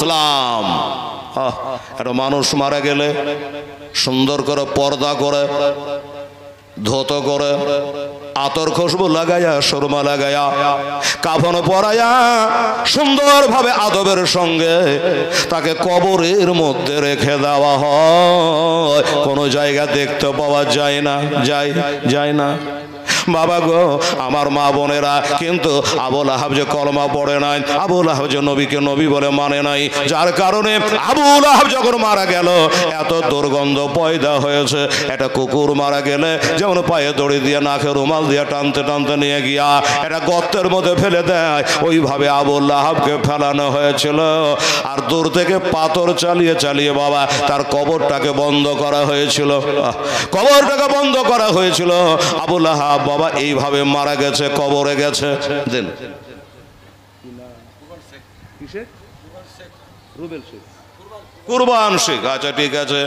ইসলাম। একটা মানুষ মারা গেলে সুন্দর করে পর্দা করে, ধৌত করে, আতর খুশবু লাগাইয়া, সুরমা লাগাইয়া, কাফন পরাইয়া, সুন্দরভাবে আদবের সঙ্গে তাকে কবরের মধ্যে রেখে দেওয়া হয়। কোনো জায়গা দেখতে পাওয়া যায় না, যায় না। বাবা গো, আমার মা বোনেরা, কিন্তু আবু লাহাব যে কলমা পড়ে নাই, আবু লাহাব যে নবীকে নবী বলে মানে নাই, যার কারণে আবু লাহাব যখন মারা গেল এত দুর্গন্ধ পয়দা হয়েছে। একটা কুকুর মারা গেলে যেমন পায়ে দড়ি দিয়ে, নাকে রুমাল দিয়ে টানতে টানতে নিয়ে গিয়া একটা গর্তের মধ্যে ফেলে দেয়, ওইভাবে আবু লাহাবকে ফেলানো হয়েছিল। আর দূর থেকে পাথর চালিয়ে চালিয়ে বাবা তার কবরটাকে বন্ধ করা হয়েছিল, কবরটাকে বন্ধ করা হয়েছিল। আবু লাহাব বাবা এইভাবে মারা গেছে, কবরে গেছে। দেন কুরবান শেখ, আচ্ছা ঠিক আছে,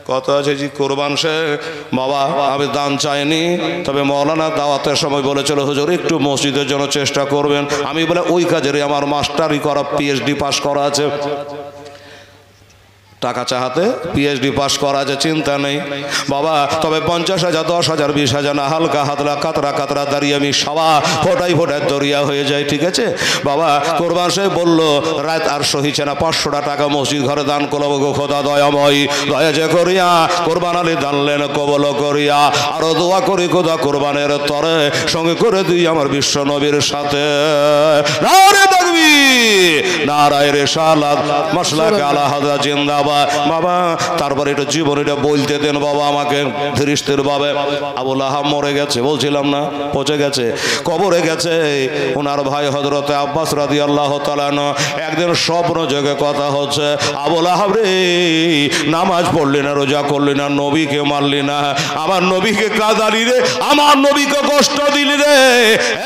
কত আছে জি কুরবান শেখ বাবা। আমি দান চাইনি, তবে মৌলানা দাওয়াতের সময় বলেছিল হুজুর একটু মসজিদের জন্য চেষ্টা করবেন। আমি বলে ওই কাজেরই আমার মাস্টারি করা, পিএইচডি পাস করা আছে, টাকা চাহাতে পিএইচডি পাস করা আছে, চিন্তা নেই বাবা। তবে 50,000, 10,000, 20,000 না, হালকা হাতলা কাতরা কাতরা দাঁড়িয়ে আমি সবা ফোটাই ফোটায় দরিয়া হয়ে যায়, ঠিক আছে বাবা। কোরবান সাহেব বললো রাত আর সহিছে না, 500 টাকা মসজিদ ঘরে দান করবো গো খোদা দয়াময়, দয়া যে করিয়া কোরবান আলী দানলেন কবল করিয়া, আরো দোয়া করি খোদা কোরবানের তরে সঙ্গে করে দিই আমার বিশ্ব নবীর সাথে। নারে তাকবীর, নারায়ে রিসালাত, মাসলাক আলা হাযা জিন্দাবাদ বাবা। তারপরে এটা জীবন এটা বলতে দেন বাবা আমাকে ধীরস্থির ভাবে। আবু লাহাব মরে গেছে, বলছিলাম না, পচে গেছে, কবরে গেছে। ওনার ভাই হযরতে আব্বাস রাদিয়াল্লাহু তাআলা একদিন স্বপ্ন যোগে কথা হচ্ছে, আবু লাহাব রে নামাজ পড়লি না, রোজা করলি না, নবীকে মারলি না, আমার নবীকে কাঁদালি রে, আমার নবীকে কষ্ট দিলি রে,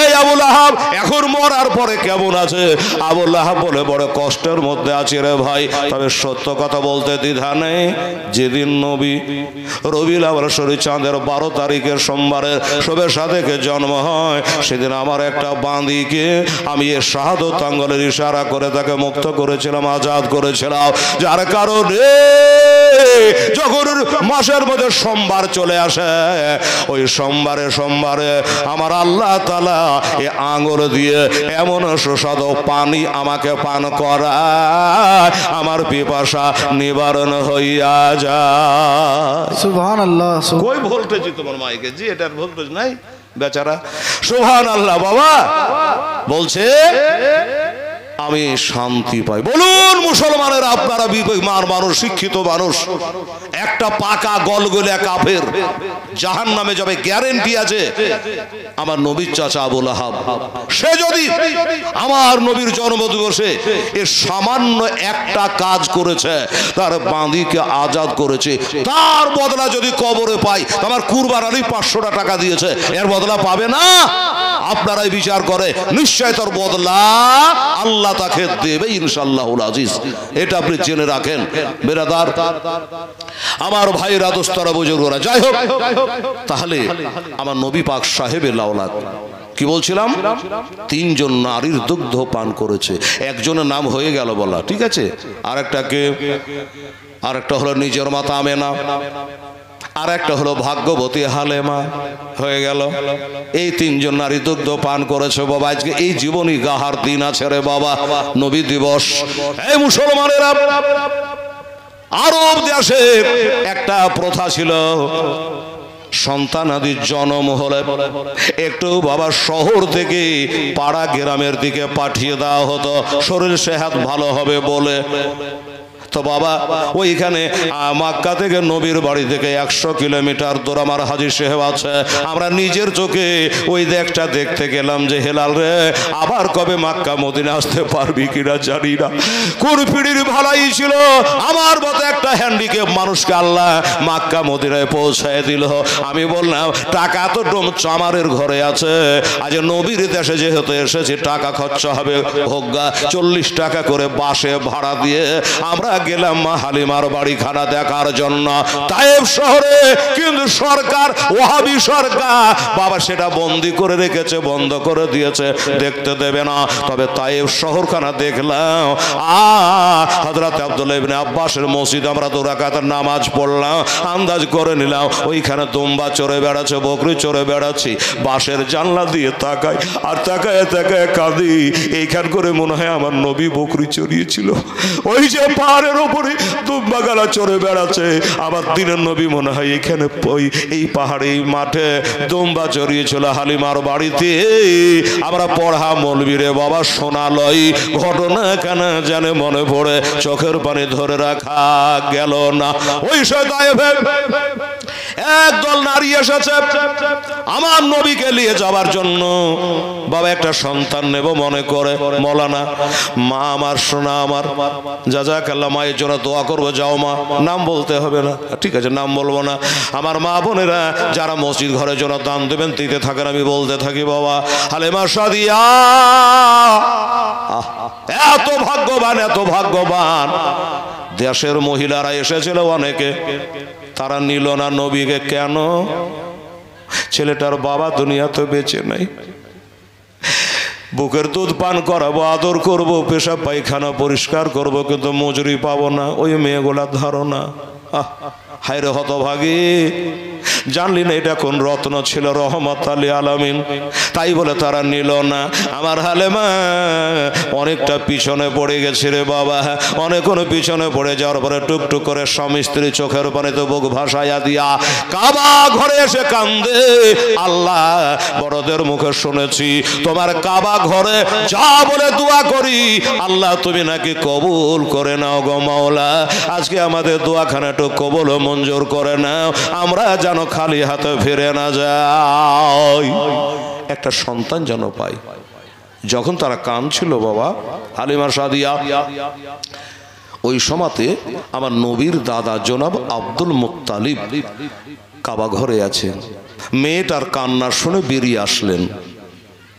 এই আবু লাহাব এখন মরার পরে কেমন আছে? আবু লাহাব বলে বড় কষ্টের মধ্যে আছে রে ভাই, তবে সত্য কথা বলতে দ্বিধা নেই। যেদিন নবী রবিউল আউয়াল শরীফ চাঁদের 12 তারিখের সোমবারের শবে সাদেকে জন্ম হয়, সেদিন আমার একটা বাঁদিকে আমি এর শাহাদত আঙ্গুলের ইশারা করে তাকে মুক্ত করেছিলাম, আজাদ করেছিলাম। যার কারণে যখন মাসের মধ্যে সোমবার চলে আসে, ওই সোমবারে আমার আল্লাহ তাআলা এই আঙ্গুল দিয়ে এমন সুস্বাদু পানি আমাকে পান করায়, আমার পিপাসা নিবারণ হইয়া যায়। সুবহানাল্লাহ। কই ভোল্টেজ তোমার মাইকে জি, এটার ভোল্টেজ নাই বেচারা। সুবহানাল্লাহ বাবা বলছে আমি শান্তি পাই। বলুন মুসলমানের, আপনারা বিবেকমান মানুষ, শিক্ষিত মানুষ, একটা পাকা গলগলে কাফের জাহান্নামে যাবে গ্যারান্টি আছে। আমার নবীর চাচা আবু লাহাব, সে যদি আমার নবীর জন্মদিবসে এর সামান্য একটা কাজ করেছে, তার বাঁদিকে আজাদ করেছে, তার বদলা যদি কবরে পাই, আমার কুরবান আলী 500 টাকা দিয়েছে, এর বদলা পাবে না? আপনারাই বিচার করে, নিশ্চয় তার বদলা আল্লাহ তাকে দেবে ইনশাআল্লাহুল আজিজ। এটা আপনি জেনে রাখেন বেরাদার, আমার ভাইরা, দোস্তরা, বুজুর্গরা। যাই হোক, তাহলে আমার নবী পাক সাহেবের লাওলাদ কি বলছিলাম, 3 জন নারীর দুগ্ধ পান করেছে। একজনের নাম হয়ে গেল বলা, ঠিক আছে, আরেকটা হলো নিজের মাতা আমেনা, আর একটা হলো ভাগ্যবতী হালেমা, হয়ে গেল। এই 3 জন নারী দুগ্ধ পান করেছে বাবা। আজকে এই জীবনী গাহার দিন আছে রে বাবা, নবী দিবস। এই মুসলমানেরা, আরব দেশে একটা প্রথা ছিল, সন্তানাদির জন্ম হলে একটু বাবা শহর থেকে পাড়া গ্রামের দিকে পাঠিয়ে দেওয়া হতো, শরীর সেহাত ভালো হবে বলে। তো বাবা ওইখানে মক্কা থেকে নবীর বাড়ি থেকে 100 কিলোমিটার দূর আমার হাজী সাহেব আছে। আমরা নিজের চোখে ওই দেখটা দেখতে গেলাম যে হেলাল রে, আবার কবে মক্কা মদিনা আসতে পারবি কিনা জানি না। কোন পিড়ির ভালাই ছিল, আমার মতো একটা হ্যান্ডিক্যাপ মানুষকে আল্লাহ মক্কা মদিনায় পৌঁছায় দিল। আমি বললাম টাকা তো চামারের ঘরে আছে, আজ নবীর দেশে যেহেতু এসেছি টাকা খরচা হবে, হোক 40 টাকা করে বাসে ভাড়া দিয়ে আমরা গেলাম মা হালিমার বাড়িখানা দেখার জন্য তায়েফ শহরে। কিন্তু সরকার ওয়াহাবি সরকার বাবা সেটা বন্দি করে রেখেছে, বন্ধ করে দিয়েছে, দেখতে দেবে না। তবে তায়েফ শহরখানা দেখলাম। হযরত আব্দুল্লাহ ইবনে আব্বাসের মসজিদ আমরা 2 রাকাতের নামাজ পড়লাম, আন্দাজ করে নিলাম ওইখানে দুম্বা চড়ে বেড়াচ্ছে, বকরি চড়ে বেড়াচ্ছি। বাঁশের জানলা দিয়ে তাকাই আর তাকায় তাকায় কাঁদি। এইখান করে মনে হয় আমার নবী বকরি চড়িয়েছিল। ওই যে পাহাড়ের উপরে দুম্বা গালা চড়ে বেড়াচ্ছে, আমার দিনের নবী মনে হয় এখানে ওই এই পাহাড়ে এই মাঠে দুম্বা চড়িয়েছিল হালিমার বাড়িতে। আমরা পড়া মৌলবীরে বাবা শোনালই ঘটনা কেন জানে মনে পড়ে, চোখের পানি ধরে রাখা গেল না। ওই সময় একদল নারী এসেছে আমার নবীকে নিয়ে যাওয়ার জন্য। বাবা একটা সন্তান নেব মনে করে মৌলানা মা আমার সোনা আমার জাযাকাল্লাহ মায়ের জন্য দোয়া করবো, যাও মা। নাম বলতে হবে না, ঠিক আছে নাম বলবো না। আমার মা বোনেরা যারা মসজিদ ঘরের জন্য দান দেবেন দিতে থাকেন, আমি বলতে থাকি বাবা হালিমা সাদিয়া এত ভাগ্যবান, এত ভাগ্যবান। দেশের মহিলারা এসেছিল অনেকে, তারা নিল না নবীকে। কেন? ছেলেটার বাবা দুনিয়াতে বেঁচে নাই। বুকের দুধ পান করাবো, আদর করব, পেশাব পায়খানা পরিষ্কার করব, কিন্তু মজুরি পাবো না। ওই মেয়েগুলার ধারণা। হায়রে হতভাগী, জানলি না এটা কোন রত্ন ছিল, রহমত আলী আলামিন। তাই বলে তারা নিল না। আমার হালেমা অনেকটা পিছনে পড়ে গেছে রে বাবা। অনেকক্ষণ পিছনে পড়ে যাওয়ার পরে টুকটুক করে স্বামী স্ত্রী চোখের পানিতে বুক ভাসাইয়া দিয়া কাবা ঘরে এসে কান্দে। আল্লাহ বড়দের মুখে শুনেছি তোমার কাবা ঘরে যা বলে দোয়া করি আল্লাহ তুমি নাকি কবুল করে নাও গো মাওলা। আজকে আমাদের দোয়াখানা একটু কবুল মঞ্জুর করে নাও, আমরা যেন খালি হাতে ফিরে না যাই, একটা সন্তান যেন পাই। যখন তারা কাঁদছিল বাবা হালিমা সাদিয়া, ওই সময়তে আমার নবীর দাদা জনাব আব্দুল মুত্তালিব কাবা ঘরে আছেন। মেয়েটার কান্না শুনে বেরিয়ে আসলেন।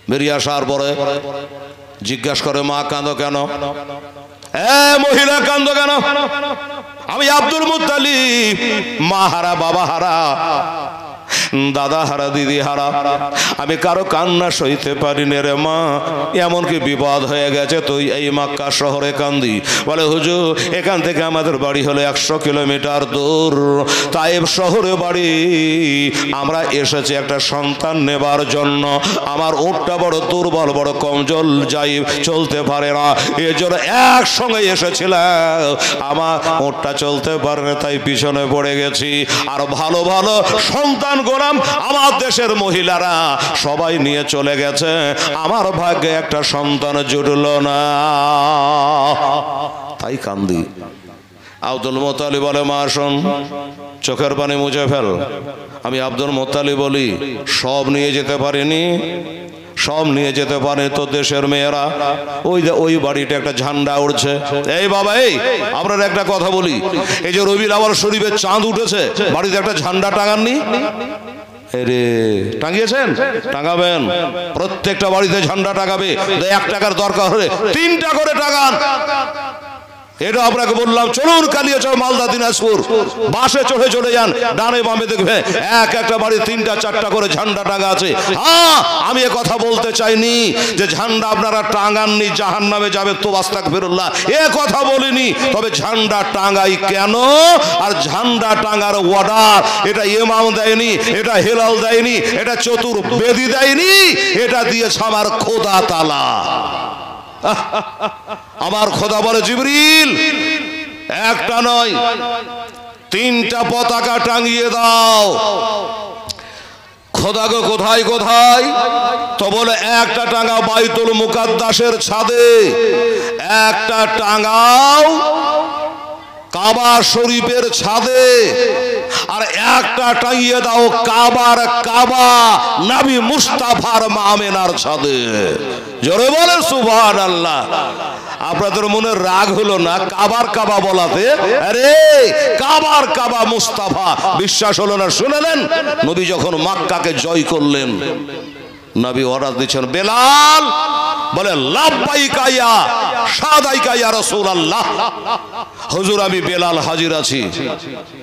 বেরিয়ে আসার পরে জিজ্ঞাসা করে মা কাঁদো কেন? মহিলা কাঁদো কেন? আমি আব্দুল মুত্তালিব মা হারা, বাবা হারা, দাদা হারা, দিদি হারা, আমি কারো কান্না সইতে পারি না রে মা। এমনকি বিপদ হয়ে গেছে তুই এই মক্কা শহরে কান্দি। বলে হুজুর এখান থেকে আমাদের বাড়ি হলো 100 কিলোমিটার দূর, তায়েফ শহরে বাড়ি। আমরা এসেছি একটা সন্তান নেবার জন্য। আমার উটটা বড় দুর্বল, বড় কমজোর, যাই চলতে পারে না, এর জন্য একসঙ্গে এসেছিলাম। আমার উটটা চলতে পারে না, তাই পিছনে পড়ে গেছি। আর ভালো ভালো সন্তান গোলাম আমার দেশের মহিলারা সবাই নিয়ে চলে গেছে, আমার ভাগ্যে একটা সন্তান জুটল না, তাই কান্দি। আব্দুল মুত্তালিব বলে মা শোন, চোখের পানি মুছে ফেল। আমি আব্দুল মুত্তালিব বলি সব নিয়ে যেতে পারিনি, সব নিয়ে যেতে পারে তো দেশের মেয়েরা। ওই বাড়িতে একটা ঝান্ডা উড়ছে। এই বাবা এই আপনার একটা কথা বলি, এই যে রবিউল আউয়াল শরীফের চাঁদ উঠেছে, বাড়িতে একটা ঝান্ডা টাঙাননি? রে টাঙিয়েছেন? টাঙাবেন, প্রত্যেকটা বাড়িতে ঝান্ডা টাঙাবে। 1 টাকার দরকার হলে 3টা করে টাঙান। এটা আপনাকে বললাম। চলুন কালিয়াচক মালদা দিনাজপুর বাসে চড়ে চলে যান, ডানে বামে দেখবে একটা বাড়ি 3টা 4টা করে ঝান্ডা টাঙা আছে। হ্যাঁ আমি এ কথা বলতে চাইনি যে ঝান্ডা আপনারা টাঙাননি জাহান্নামে যাবে তো আস্তাগফিরুল্লাহ, এ কথা বলিনি। তবে ঝান্ডা টাঙাই কেন, আর ঝান্ডা টাঙার অর্ডার এটা ইমাম দেয়নি, এটা হেলাল দেয়নি, এটা চতুর্বেদী দেয়নি, এটা দিয়েছে আমার খোদা তাআলা। আমার খোদা বলে জিবরিল একটা নয় 3টা পতাকা টাঙিয়ে দাও। খোদা গো কোথায় কোথায়? তো বলে একটা টাঙাও বাইতুল মুকাদ্দাসের ছাদে, একটা টাঙাও কাবা শরীফের ছাদে, আর একটা টাঙিয়ে দাও কাবার কাবা নবী মুস্তাফার মা আমেনার ছাদে। জোরে বলে সুবহানাল্লাহ। আপনাদের মনে রাগ হলো না কাবার কাবা বলাতে? আরে কাবার কাবা মুস্তাফা, বিশ্বাস হলো না? শুনলেন নবী যখন মক্কাকে জয় করলেন, নবী অর্ডার দিচ্ছেন বেলাল বলে লাব্বাইকা ইয়া সাদাইকা ইয়া রাসূলুল্লাহ। হুজুর আমি বেলাল হাজির আছি।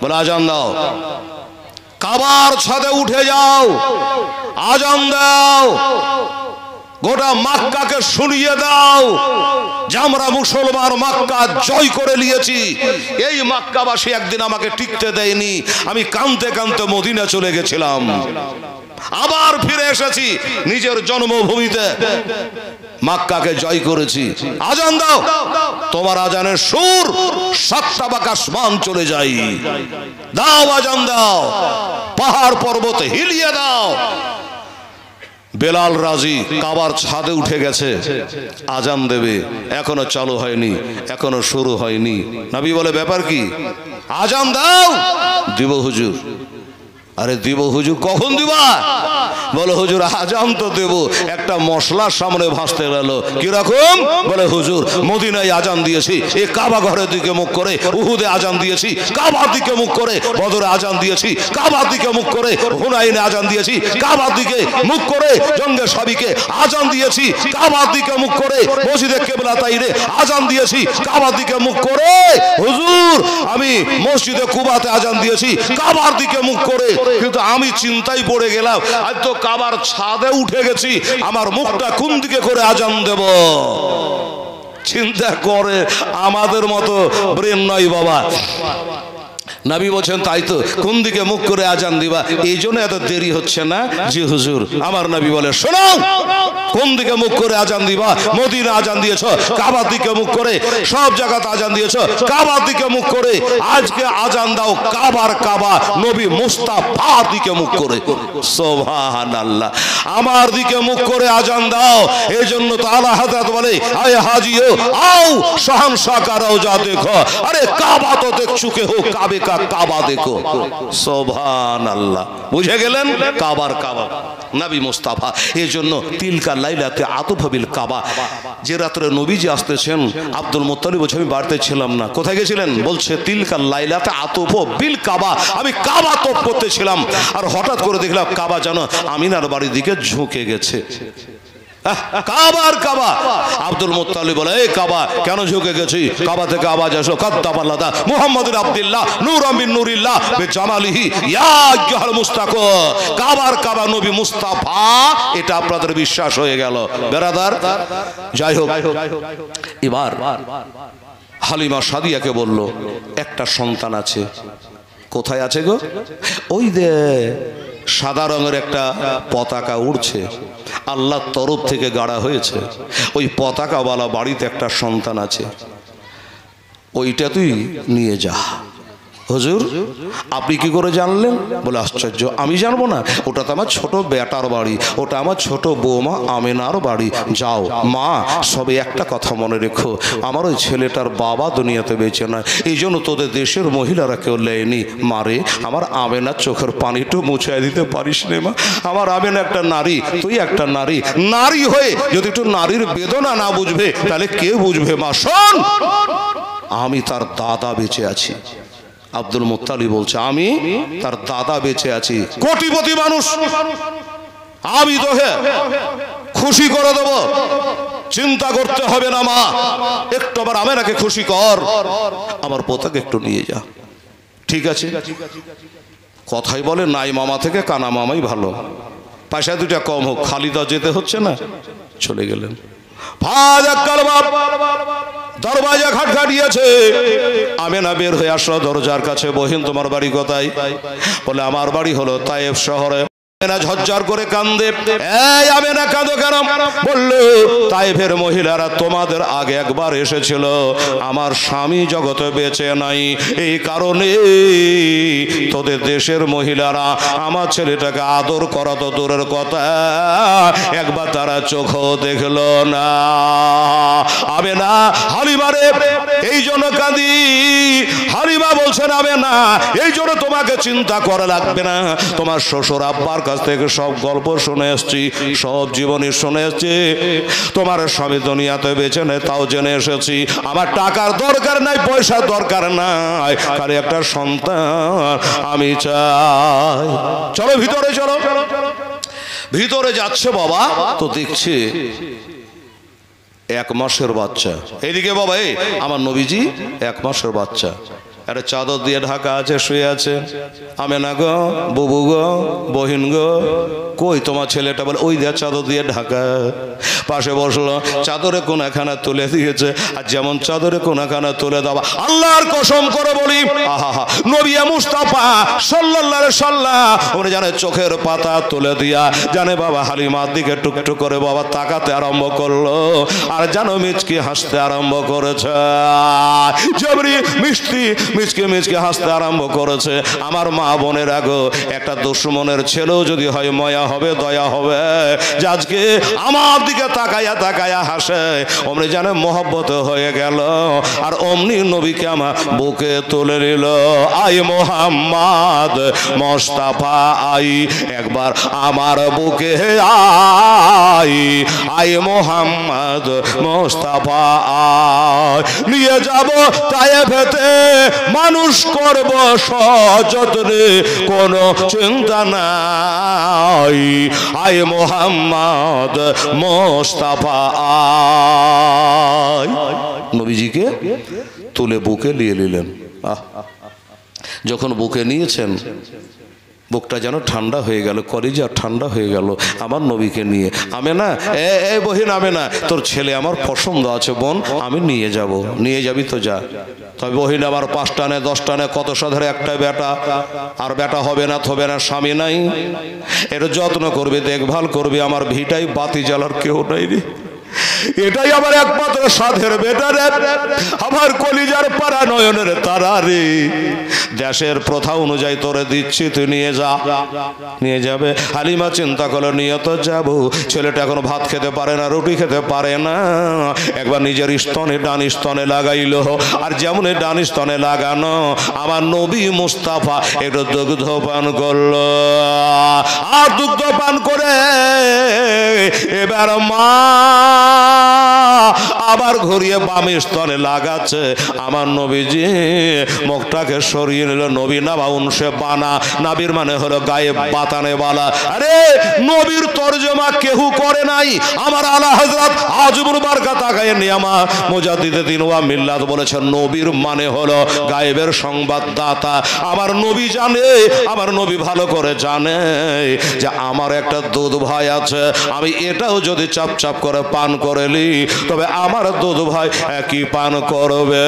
বলে আজান দাও। কাবার ছাদে উঠে যাও, আজান দাও, গোটা মক্কাকে শুনিয়ে দাও যে আমরা মুসলমান মক্কা জয় করে নিয়েছি। এই মক্কাবাসী একদিন আমাকে টিকতে দেয়নি, আমি কাঁদতে কাঁদতে মদিনা চলে গেছিলাম, আবার ফিরে এসেছি নিজের জন্মভূমিতে, মক্কাকে জয় করেছি। আজান দাও। তোমার আজানের সুর সাতটা আকাশমান চলে যাই। দাও আজান দাও, পাহাড় পর্বত হিলিয়ে দাও। বেলাল রাজি কাবার ছাদে উঠে গেছে, আজান দেবে, এখনো চালু হয়নি, এখনো শুরু হয়নি। নবী বলে ব্যাপার কি? আজান দাও। দিব হুজুর। আরে দিব হুজুর, কখন দিবা? বলে হুজুর আজান তো দেব, একটা মশলার সামনে ভাসতে গেল। কিরকম? বলে হুজুর মদিনায় আজান দিয়েছি, এই কাবা ঘরের দিকে মুখ করে, উহুদে আজান দিয়েছি কাবার দিকে মুখ করে, বদরে আজান দিয়েছি কাবার দিকে মুখ করে, হুনাইনে আজান দিয়েছি কাবার দিকে মুখ করে, জঙ্গে সাবিকে আজান দিয়েছি কাবার দিকে মুখ করে, মসজিদে কিবলাতাইনে আজান দিয়েছি কাবার দিকে মুখ করে। হুজুর আমি মসজিদে কুবাতে আজান দিয়েছি কাবার দিকে মুখ করে, কিন্তু আমি চিন্তায় পড়ে গেলাম, আজ তো কাবার ছাদে উঠে গেছি, আমার মুখটা কোন দিকে করে আজান দেব? চিন্তা করে আমাদের মতো ব্রেন নয় বাবা। নবী বলছেন তাই তো, কোন দিকে মুখ করে আজান দিবা? এই জন্য এত দেরি হচ্ছে না। জি হুজুর। আমার নবী বলে শোনো, কোন দিকে মুখ করে আজান দিবা? মদিনা আজান দিয়েছো কাবার দিকে মুখ করে, সব জায়গাতে আজান দিয়েছো কাবার দিকে মুখ করে, আজকে আজান দাও কাবার কাবা নবী মুস্তাফার দিকে মুখ করে। সুবহানাল্লাহ। আমার দিকে মুখ করে আজান দাও। এই জন্য তো আলা হযরত বলে আয় হাজিও আও শাহনশাহ কা রওজা দেখো। আরে কাবা তো দেখ চুকে হো, কাবে কা কাবা দেখো। সুবহানাল্লাহ। বুঝে গেলেন? কাবার কাবা নবী মুস্তাফা। এই জন্য তিলকা লাইলাতে আতুফা বিল কাবা, যে রাত্রে নবীজি আসতেছেন, আব্দুল মুত্তালিব বলছে আমি বাড়িতে ছিলাম না। কোথায় গেছিলেন? বলছে তিলকা লাইলাতে আতুফা বিল কাবা, আমি কাবা তপ করতেছিলাম, আর হঠাৎ করে দেখলাম কাবা যেন আমিনার বাড়ির দিকে ঝুঁকে গেছে। কাবার কাবা। আব্দুল মুত্তালিব বলে এই কাবা কেন ঝুঁকে গেছি? কাবা থেকে আওয়াজ আসলো কাদ্দাবাল্লাদা মুহাম্মদুর আব্দুল্লাহ নূরুম মিন নূরিল্লাহ বিজামালিহি ইয়া আইয়ুহাল মুস্তাফা। কাবার কাবা নবী মুস্তাফা, এটা আপনাদের বিশ্বাস হয়ে গেল বেরাদার। যাই হোক, এবার হালিমা সাদিয়াকে বলল একটা সন্তান আছে। কোথায় আছে গো? ওই দে সাদা রঙের একটা পতাকা উড়ছে, আল্লাহর তরফ থেকে গাড়া হয়েছে, ওই পতাকাওয়ালা বাড়িতে একটা সন্তান আছে, ওইটা তুই নিয়ে যা। হুজুর আপনি কি করে জানলেন? বলে আশ্চর্য, আমি জানবো না? ওটা তো আমার ছোট বেটার বাড়ি, ওটা আমার ছোট বৌমা আমেনার বাড়ি। যাও মা, সবে একটা কথা মনে রেখো, আমার ওই ছেলেটার বাবা দুনিয়াতে বেঁচে নয়, এই জন্য তোদের দেশের মহিলারা কেউ লেয়নি। মারে আমার আমেনার চোখের পানিটু মুছাই দিতে পারিস নে মা? আমার আমেনা একটা নারী, তুই একটা নারী, নারী হয়ে যদি একটু নারীর বেদনা না বুঝবে তাহলে কে বুঝবে? মা শোন, আমি তার দাদা বেঁচে আছি। আব্দুল মুত্তালিব বলছে আমি তার দাদা বেঁচে আছি, কোটিপতি মানুষ, আমি তোকে খুশি করে দেব, চিন্তা করতে হবে না মা, একটু আবার আমেনাকে খুশি কর, আমার পোতাকে একটু নিয়ে যা। ঠিক আছে। কথাই বলে নাই মামা থেকে কানা মামাই ভালো, পয়সা দুটা কম হোক, খালিদা যেতে হচ্ছে না। চলে গেলেন। দরওয়াজা খটখটিয়েছে, আমেনা বের হয়ে আসলো দরজার কাছে। বহিন তোমার বাড়ি কোথায়? বলে আমার বাড়ি হলো তায়েফ শহরে। ঝরঝর করে কান্দে। এই আমেনা কাঁদো কেন? বললো তায়েফের মহিলারা তোমাদের আগে একবার এসেছিল, আমার স্বামী জগতে বেঁচে নাই, এই কারণে তোদের দেশের মহিলারা আমার ছেলেটাকে আদর করা তো দূরের কথা, একবার তারা চোখও দেখলো না। আমেনা হালিমারে এই জন্য কাঁদি। হালিমা বলছেন আমেনা এই জন্য তোমাকে চিন্তা করা লাগবে না, তোমার শ্বশুর আব্বার কাছ থেকে সব গল্প শুনে এসছি, সব জীবনী শুনে এসছি, তোমার স্বামী দুনিয়াতে বেঁচে নেই তাও জেনে এসেছি। আমার টাকার দরকার নাই, পয়সার দরকার নাই, খালি একটা সন্তান আমি চাই। চলো ভিতরে চলো। ভিতরে যাচ্ছে বাবা, তো দেখছে এক মাসের বাচ্চা। এইদিকে বাবা, এই আমার নবীজি 1 মাসের বাচ্চা, একটা চাদর দিয়ে ঢাকা আছে, শুয়ে আছে। আমেনা গো, বুবু গো, বহিন গো, কই তোমার ছেলেটা? বলে ওই দেয়া চাদর দিয়ে ঢাকা। পাশে বসলো, চাদরে কোনাখানা তুলে দিয়েছে। আর যেমন চাদরে কোনাখানা তুলে দেওয়া, আল্লাহর কসম করে বলি, আহা, নবী মুস্তাফা সাল্লাল্লাহু আলাইহি সাল্লাম উনি জানে চোখের পাতা তুলে দিয়া জানে বাবা হালিমার দিকে টুকটুক করে বাবা তাকাতে আরম্ভ করলো। আর জানো মিচকি হাসতে আরম্ভ করেছে। জবরি মিষ্টি মিচকে মিচকে হাসতে আরম্ভ করেছে। আমার মা বোনের আগো, একটা দুশ্মনের ছেলেও যদি হয় ময়া হবে, দয়া হবে, যে আজকে আমার দিকে তাকায়া তাকায়া হাসে, অমনি জানে মহব্বত হয়ে গেল। আর অমনি নবীকে আমার বুকে তুলে নিল। আই মোহাম্মদ মোস্তাফা আই, একবার আমার বুকে আই, আই মোহাম্মদ মোস্তাফা আই, নিয়ে যাব তায়েফেতে, মানুষ করব সযত্নে, কোনো চিন্তা নাই, আই মোহাম্মদ মোস্তাফা আই। নবীজিকে তুলে বুকে নিয়ে নিলেন। যখন বুকে নিয়েছেন, বুকটা যেন ঠান্ডা হয়ে গেল, কলিজা ঠান্ডা হয়ে গেল আমার নবীকে নিয়ে। আমেনা, এ বহিন আমেনা, তোর ছেলে আমার পছন্দ আছে বোন, আমি নিয়ে যাব। নিয়ে যাবি তো যা। তবে বহিন আমার 5 টানে 10 টানে কত সাধারে একটা বেটা, আর বেটা হবে না, থবে না, স্বামী নাই, এর যত্ন করবে, দেখভাল করবে। আমার ভিটাই বাতি জ্বালার কেউ নাই রে, এটাই আমার একমাত্র সাধের বেটা রে, আমার কলিজার পাড়া নয়নের তারা রে। দেশের প্রথা অনুযায়ী তোরে দিচ্ছি, তুই নিয়ে যা। নিয়ে যাবে। হালিমা চিন্তা করলো, নিয়ে তো যাবো, ছেলেটা এখন ভাত খেতে পারে না, রুটি খেতে পারে না। একবার নিজের স্তনে, ডান স্তনে লাগাইলো। আর যেমন ডান স্তনে লাগানো, আমার নবী মুস্তাফা একটু দুগ্ধ পান করলো। আর দুগ্ধ পান করে এবার মা আবার ঘুরিয়ে বাম স্তনে লাগাচ্ছে। আমার নবীজি মুখটাকে সরিয়ে নিল। নবী নাবা উনসে বানা, নাবির মানে হলো গায়ে বাতানে বালা। আরে নবীর তরজমা কেহু করে নাই। আমার আলা হযরত আজমুল বারকাত আগায়ে নিয়ামা মুজাদ্দিদে দ্বীন ওয়া মিল্লাত বলেছেন, নবীর মানে হলো গায়েবের সংবাদদাতা। আমার নবী জানে, আমার নবী ভালো করে জানে যে আমার একটা দুধ ভাই আছে, আমি এটাও যদি চাপ চাপ করে পান করে নি, তবে আমার দুধ ভাই একই পান করবে।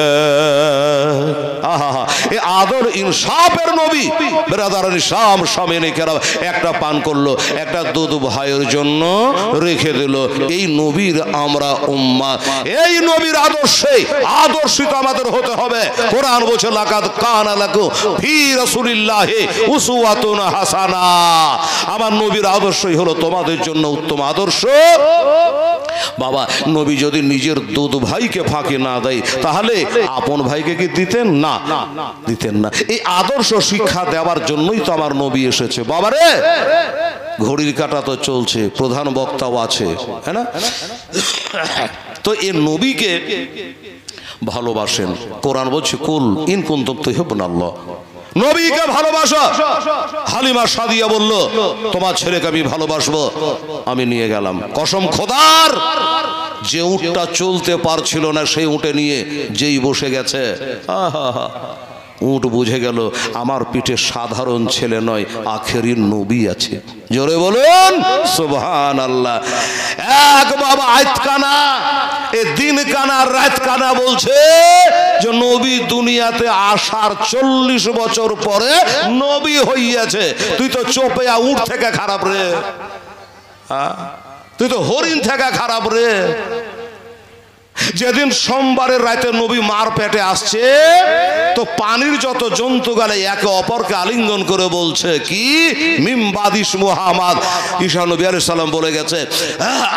আহা, এই আদর ইনসাফের নবী। বেরাদার ইসলাম স্বামী কেরাম একটা পান করলো, একটা দুধ ভাইয়ের জন্য রেখে দিল। এই নবীর আমরা উম্মাত, এই নবীর আদর্শে আদর্শিত আমাদের হতে হবে। কোরআন বলছে, লাকাদ কানা লাকুম ফি রাসূলিল্লাহি উসওয়াতুন হাসানা। আমার নবীর আদর্শই হলো তোমাদের জন্য উত্তম আদর্শ। বাবা, নবী যদি নিজের দুধ ভাইকে ফাঁকি না দেয়, তাহলে আপন ভাইকে কি দিতেন? না, দিতেন না। এই আদর্শ শিক্ষা দেওয়ার জন্যই তো আমার নবী এসেছে। বাবারে, ঘড়ির কাঁটা তো চলছে, প্রধান বক্তাও আছে, হ্যাঁ না? তো এই নবীকে ভালোবাসেন। কোরআন বলছে, কুল ইন কুনতুম তুহিব্বুনাল্লাহ, নবীকে ভালোবাসো। হালিমা সাদিয়া বলল, তোমার ছেলেকে আমি ভালোবাসবো, আমি নিয়ে গেলাম। কসম খোদার, যে উটটা চলতে পারছিল না সেই উটে নিয়ে যেই বসে গেছে, উট বুঝে গেল আমার পিঠে সাধারণ ছেলে নয়, আখেরি নবী আছে। জোরে বলুন সুবহানাল্লাহ। এক বাবা আয়াতখানা, এ দিন কানা রাত কানা বলছে যে নবী দুনিয়াতে আসার 40 বছর পরে নবী হইয়াছে। তুই তো চোপেয়া উট থেকে খারাপ রে, তুই তো হরিণ থেকে খারাপ রে। যেদিন সোমবারের রাতে নবী মার পেটে আসছে, তো পানির যত জন্তু গেলে একে অপরকে আলিঙ্গন করে বলছে কি, মিমবাদিস মুহাম্মদ। ঈসা নবী আলাইহিস সালাম বলে গেছে,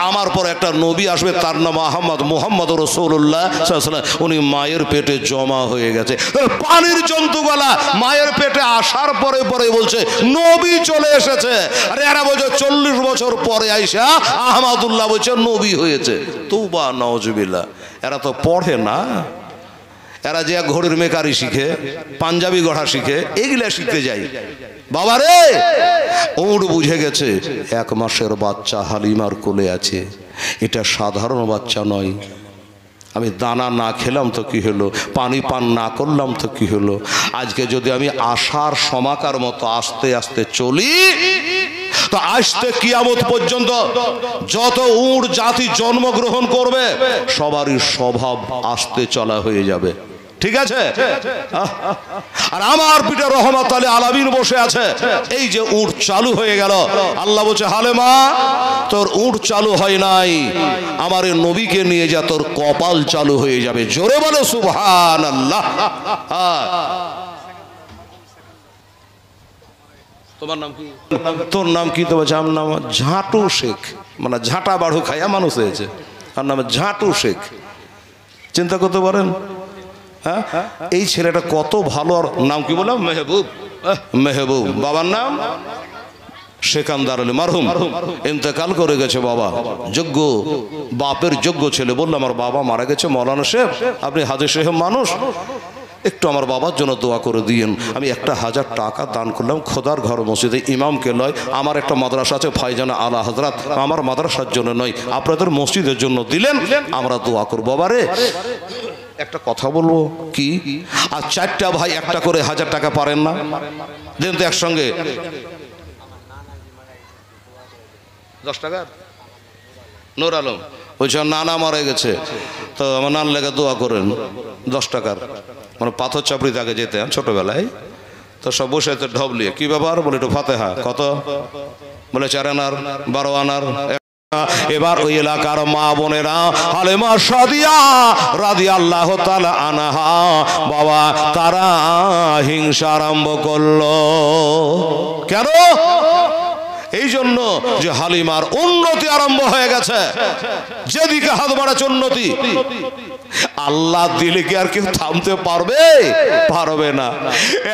আমার পর একটা নবী আসবে, তার নাম আহমদ, মুহাম্মদ রাসূলুল্লাহ সাল্লাল্লাহু আলাইহি ওয়াসাল্লাম। উনি মায়ের পেটে জমা হয়ে গেছে। পানির জন্তুগুলা মায়ের পেটে আসার পরে পরে বলছে নবী চলে এসেছে। আরে এরা বলছে 40 বছর পরে আইসা আহমদুল্লাহ বলছে নবী হয়েছে। তওবা নাউজুবিল্লাহ। এরা তো পড়ে না, এরা যে ঘড়ির মেকারি শিখে, পাঞ্জাবি গড়া শিখে, এগুলা শিখতে যাই। বাবারে, উট বুঝে গেছে 1 মাসের বাচ্চা হালিমার কোলে আছে। এটা সাধারণ বাচ্চা নয়। আমি দানা না খেলাম তো কি হলো, পানি পান না করলাম তো কি হলো, আজকে যদি আমি আশার সমাকার মতো আস্তে আস্তে চলি তো আসতে কিয়ামত পর্যন্ত যত উট জাতি জন্মগ্রহণ করবে সবারই স্বভাব আস্তে চলা হয়ে যাবে। ঠিক আছে? আর আমার পিঠে রহমত আলী আলামিন বসে আছে, এই যে উট চালু হয়ে গেল, আল্লাহ বলছে হালেমা তোর উট চালু হয় নাই, আমার এই নবীকে নিয়ে যা, তোর কপাল চালু হয়ে যাবে। জোরে বলো সুবহানাল্লাহ। তোমার নাম কি? তোর নাম কি? তো বলছে আমার নাম ঝাঁটু শেখ, মানে ঝাঁটা বাড়ু খাইয়া মানুষ হয়েছে, আর নাম ঝাঁটু শেখ। চিন্তা করতে পারেন হ্যাঁ, এই ছেলেটা কত ভালো। আর নাম কি বললাম? মেহবুব। মেহবুব। বাবার নাম সেকান্দার আলী মারহুম, ইন্তেকাল করে গেছে বাবা। যোগ্য বাপের যোগ্য ছেলে। বললাম আমার বাবা মারা গেছে, মৌলানা সাহেব আপনি হাজির সাহেব মানুষ, একটু আমার বাবার জন্য দোয়া করে দিয়েন। আমি 1000 টাকা দান করলাম খোদার ঘর মসজিদে ইমামকে নয়, আমার একটা মাদ্রাসা আছে ফাইজানা আলা হযরত, আমার মাদ্রাসার জন্য নয়, আপনাদের মসজিদের জন্য দিলেন, আমরা দোয়া করব। বাবারে একটা কথা বলবো কি, আর 4টা ভাই একটা করে 1000 টাকা পারেন না? দেন তো একসঙ্গে 10 টাকা। নূর আলম বলছে নানা মারা গেছে, তো আমার নান লেগে দোয়া করেন 10 টাকার, মানে পাথর চাপড়ি আগে যেতে ছোটবেলায়, তো সব বসে ঢবলিয়ে কি ব্যাপার, বলে একটু ফাতেহা কত, বলে 4 আনার 12 আনার। এবার ওই এলাকার মা বোনেরা হালেমা সাদিয়া রাদিয়াল্লাহু তাআলা আনহা বাবা, তারা হিংসা আরম্ভ করলো। কেন? এই জন্য যে হালিমার উন্নতি আরম্ভ হয়ে গেছে, যেদিকে হাত বাড়াচ্ছে উন্নতি। আল্লাহ দিলে কি আর কেউ থামতে পারবে? পারবে না।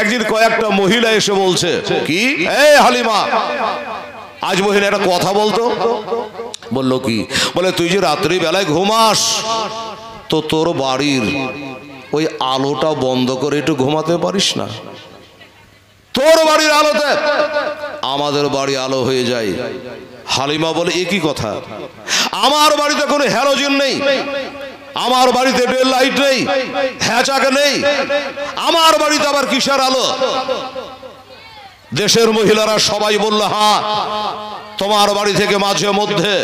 একদিন কয়েকটা মহিলা এসে বলছে কি, এই হালিমা, আজ মহিলা একটা কথা বলতো। বললো কি? বলে তুই যে রাত্রি বেলায় ঘুমাস, তো তোর বাড়ির ওই আলোটা বন্ধ করে একটু ঘুমাতে পারিস না? তোর বাড়ির আলোতে আমাদের বাড়ি আলো হয়ে যায়। হালিমা বলে এ কি কথা, আমার বাড়িতে কোনো হ্যালোজেন নেই, আমার বাড়িতে ডেল লাইট নেই, হ্যাচাকা নেই, আমার বাড়িতে আবার কিসের আলো? দেশের মহিলারা সবাই বলল হ্যাঁ, তোমার বাড়ি থেকে মাঝে মধ্যে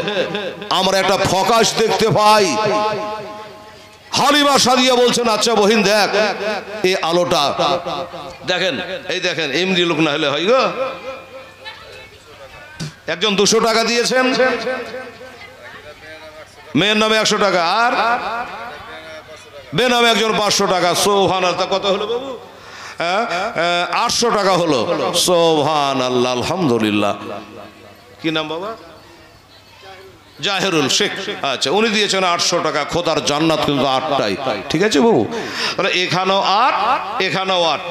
আমরা একটা ফোকাস দেখতে পাই। হালিমা সাদিয়া বলছেন আচ্ছা বহিন দেখ এই আলোটা দেখেন, এই দেখেন, এমনি লোক না হলে হয় গো। একজন 200 টাকা দিয়েছেন, মেয়ের নামে 100 টাকা, আর বেনামে একজন 500 টাকা। সুবহানাল্লাহ, কত হলো বাবু? 800 টাকা হলো। সুবহানাল্লাহ, আলহামদুলিল্লাহ। কি নাম বাবা? জাহেরুল শেখ। আচ্ছা, উনি দিয়েছেন 800 টাকা। খোদার জান্নাত কিন্তু 8টাই, ঠিক আছে বাবু? তাহলে এখানেও 8, এখানেও 8,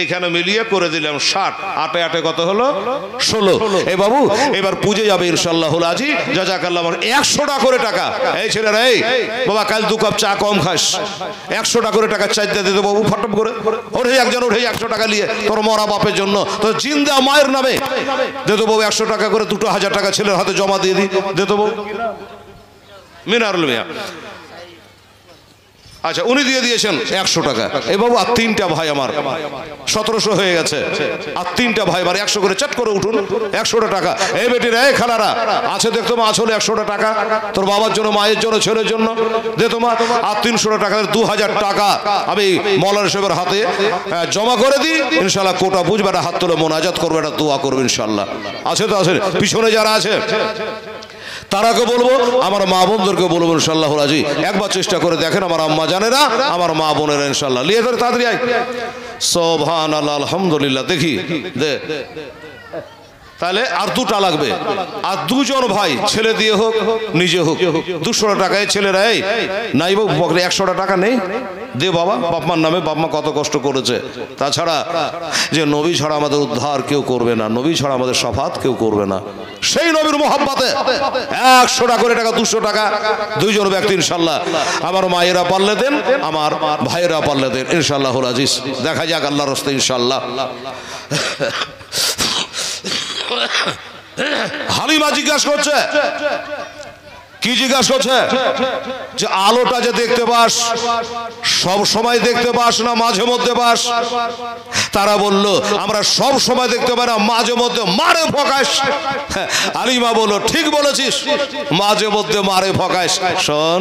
এখানে মিলিয়ে করে দিলাম 60। 8 8 কত হলো? 16। এই বাবু এবার পুজো যাবে ইনশাআল্লাহুল আজি। জাযাকাল্লাহ। 100 টাকা করে টাকা। এই ছেলেরা, এই বাবা কাল 2 কাপ চা কম খাস, 100 টাকা করে টাকা চাইতে দিতে বাবু ফটপ করে। ওরে একজন ওঠে 100 টাকা নিয়ে তোর মরা বাপের জন্য, তোর জিন্দা মায়ের নামে দিতে বাবু 100 টাকা করে। 2টো 1000 টাকা ছেলের হাতে জমা দিয়ে দিই, দিতে বাবু। মিনারুল মিয়া, আচ্ছা উনি দিয়ে দিয়েছেন 100 টাকা। এই বাবু আর 3টা ভাই আমার 1700 হয়ে গেছে, আর 3টা ভাই আমার 100 করে চট করে উঠুন, 100 টাকা। এই বেটিরা, এই খালারা আছে দেখতো মা, আসলে 100 টাকা তোর বাবার জন্য, মায়ের জন্য, ছেলের জন্য দে তোমার। আর 300 টাকা 2000 টাকা আমি মৌলানা সাহেবের হাতে জমা করে দিই ইনশাআল্লাহ। কোটা বুঝবে, একটা হাত তুলে মোনাজাত করবে, একটা দোয়া করবে ইনশাআল্লাহ। আছে তো? আছে। পিছনে যারা আছে তারাকে বলবো, আমার মা বোনদেরকে বলবো ইনশাআল্লাহ রাজি। একবার চেষ্টা করে দেখেন আমার আম্মা জানেরা, আমার মা বোনেরা ইনশাআল্লাহ। নিয়ে ধরে তাড়াতাড়ি আয়। সুবহানাল্লাহ, আলহামদুলিল্লাহ। দেখি দে, তাহলে আর 2টা লাগবে। আর 2জন ভাই, ছেলে দিয়ে হোক নিজে হোক, 200 টাকায় ছেলেরা। এই নাই বাবু পকেটে 100 টাকা নেই, দে বাবা, বাপমার নামে, বাপমা কত কষ্ট করেছে। তাছাড়া যে নবী ছাড়া আমাদের উদ্ধার কেউ করবে না, নবী ছাড়া আমাদের শাফাত কেউ করবে না। সেই নবীর মোহাব্বতে 100 টাকা করে টাকা, 200 টাকা 2জন ব্যক্তি ইনশাআল্লাহ। আমার মায়েরা পারলে দেন, আমার ভাইয়েরা পারলে দেন ইনশাআল্লাহুল আজিজ। দেখা যাক আল্লাহর রাস্তায় ইনশাআল্লাহ। হালিমা জিজ্ঞাসা করছে কি জিজ্ঞাসা করছে যে আলোটা যে দেখতে পাস সব সময় দেখতে পাস না মাঝে মধ্যে পাস? তারা বলল আমরা সব সময় দেখতে পাই না, মাঝে মধ্যে মারে ফকাস। আলিমা বলল ঠিক বলেছিস, মাঝে মধ্যে মারে ফকাস। শোন,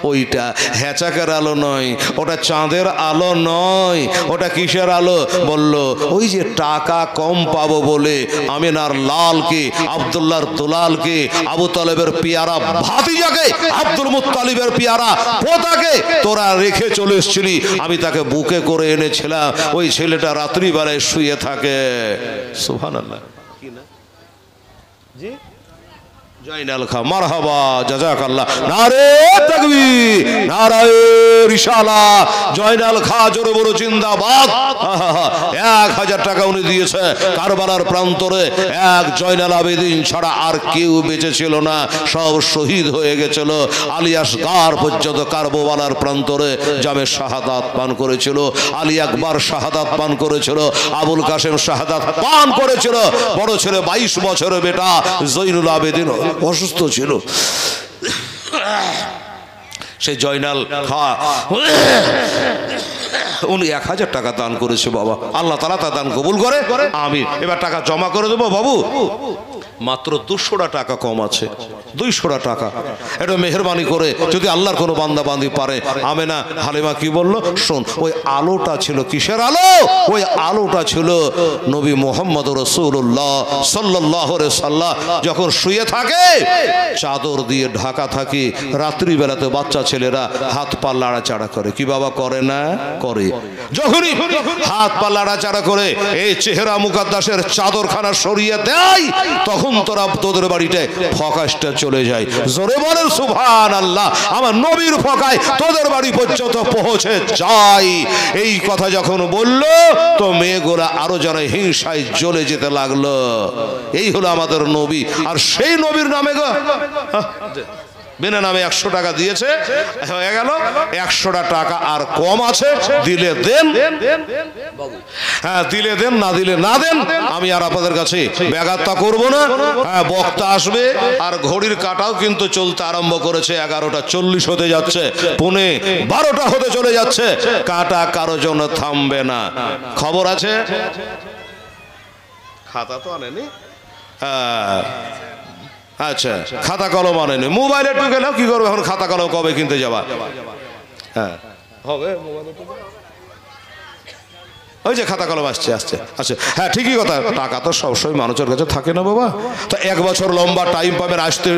ওইটা হ্যাচাকের আলো নয়, ওটা চাঁদের আলো নয়, ওটা কিসের আলো? বলল ওই যে টাকা কম পাবো বলে আমিনার লালকে, আব্দুল্লাহর দুলালকে, আবু তালেবের পিয়ারা ভাতিজাকে, আব্দুল মুত্তালিবের পিয়ারা পোতাকে তোরা রেখে চলে এসেছিলি, আমি তাকে বুকে করে এনেছিলাম। ওই ছেলেটা রাত্রিবেলায় শুয়ে থাকে। সুবহানাল্লাহ। কি না জি? জয়নাল খা মারহাবা জাযাকাল্লাহ। নারে তাকবীর, নারায়ে রিসালাত। জয়নাল খা জোরে বড় জিন্দাবাদ। 1000 টাকা উনি দিয়েছে কারবালার প্রান্তরে। এক জয়নাল আবেদিন ছাড়া আর কেউ বেঁচে ছিল না, সব শহীদ হয়ে গেছিল। আলী আসগার পর্যন্ত কারবালার প্রান্তরে জামে শাহাদাত পান করেছিল, আলী আকবর শাহাদাত পান করেছিল, আবুল কাসেম শাহাদাত পান করেছিল। বড় ছেলে 22 বছরের বেটা জয়নুল আবেদিন অসুস্থ ছিল। সে জয়নাল খা উনি 1000 টাকা দান করেছে বাবা। আল্লাহ তাআলা তা দান কবুল করে, আমিন। এবার টাকা জমা করে দেবো বাবু। মাত্র 200 টাকা কম আছে, 200 টাকা। এটা মেহেরবানি করে যদি আল্লাহর কোনো বান্দা বান্দি পারে। আমেনা হালিমা কি বললো? শোন, ওই আলোটা ছিল কিসের আলো? ওই আলোটা ছিল নবী মুহাম্মদ রাসূলুল্লাহ সাল্লাল্লাহু আলাইহি সাল্লাম যখন শুয়ে থাকে, চাদর দিয়ে ঢাকা থাকে, রাত্রিবেলাতে বাচ্চা ছেলেরা হাত পা লাড়াচাড়া করে। কি বাবা করে না? করে। যখনই হাত পা লাড়াচাড়া করে এই চেহারা মুকাদ্দাসের চাদরখানা সরিয়ে দেয়, তখন তোদের বাড়িতে ফকাশটা চলে যায়। জোরে বলেন সুবহানাল্লাহ। আমার নবীর ফকায় তোদের বাড়ি পর্যন্ত পৌঁছে যায়। এই কথা যখন বলল তো মেয়েগুলা আরো যেন হিংসায় জ্বলে যেতে লাগলো। এই হলো আমাদের নবী। আর সেই নবীর নামে গো বিনা নামে 100 টাকা দিয়েছে, হয়ে গেল 100 টাকা আর কম আছে। দিলে দেন, হ্যাঁ দিলে দেন, না দিলে না দেন। আমি আর আপনাদের কাছে ব্যাঘাতটা করব না। হ্যাঁ, বক্তা আসবে আর ঘড়ির কাঁটাও কিন্তু চলতে আরম্ভ করেছে। 11:40 হতে যাচ্ছে, 11:15 হতে চলে যাচ্ছে। কাঁটা কারো জন্য থামবে না। খবর আছে? খাতা তো আনেনি? আচ্ছা, খাতা কলম আনেনি। মোবাইলে ঢুকে নাও, কি করবে এখন? খাতা কলম কবে কিনতে যাবা? হ্যাঁ হবে, ওই যে খাতা কলম আসছে আসছে আচ্ছা। হ্যাঁ ঠিকই কথা, টাকা তো সবসময় মানুষের কাছে থাকে না বাবা। তো 1 বছর লম্বা টাইম পাবেন আসতে,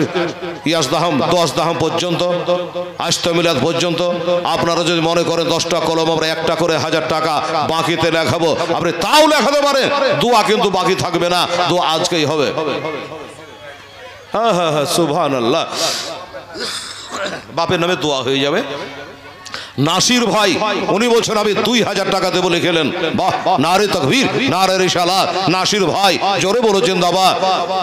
ইয়াসদাহাম 10 দাহাম পর্যন্ত, আসতে মিলাদ পর্যন্ত। আপনারা যদি মনে করেন 10টা কলম আমরা 1টা করে 1000 টাকা বাকিতে লেখাবো, আপনি তাও লেখাতে পারেন। দোয়া কিন্তু বাকি থাকবে না, দোয়া আজকেই হবে। হ্যাঁ হ্যাঁ হ্যাঁ, সুবহানাল্লাহ। বাপের নামে দোয়া হয়ে যাবে। নাসির ভাই উনি বলছেন আমি 2000 টাকা দেবো, লিখেলেন। বাহ, নারে তাকবীর, নারে রিসালাত। নাসির ভাই জোরে বলো জিন্দাবাদ।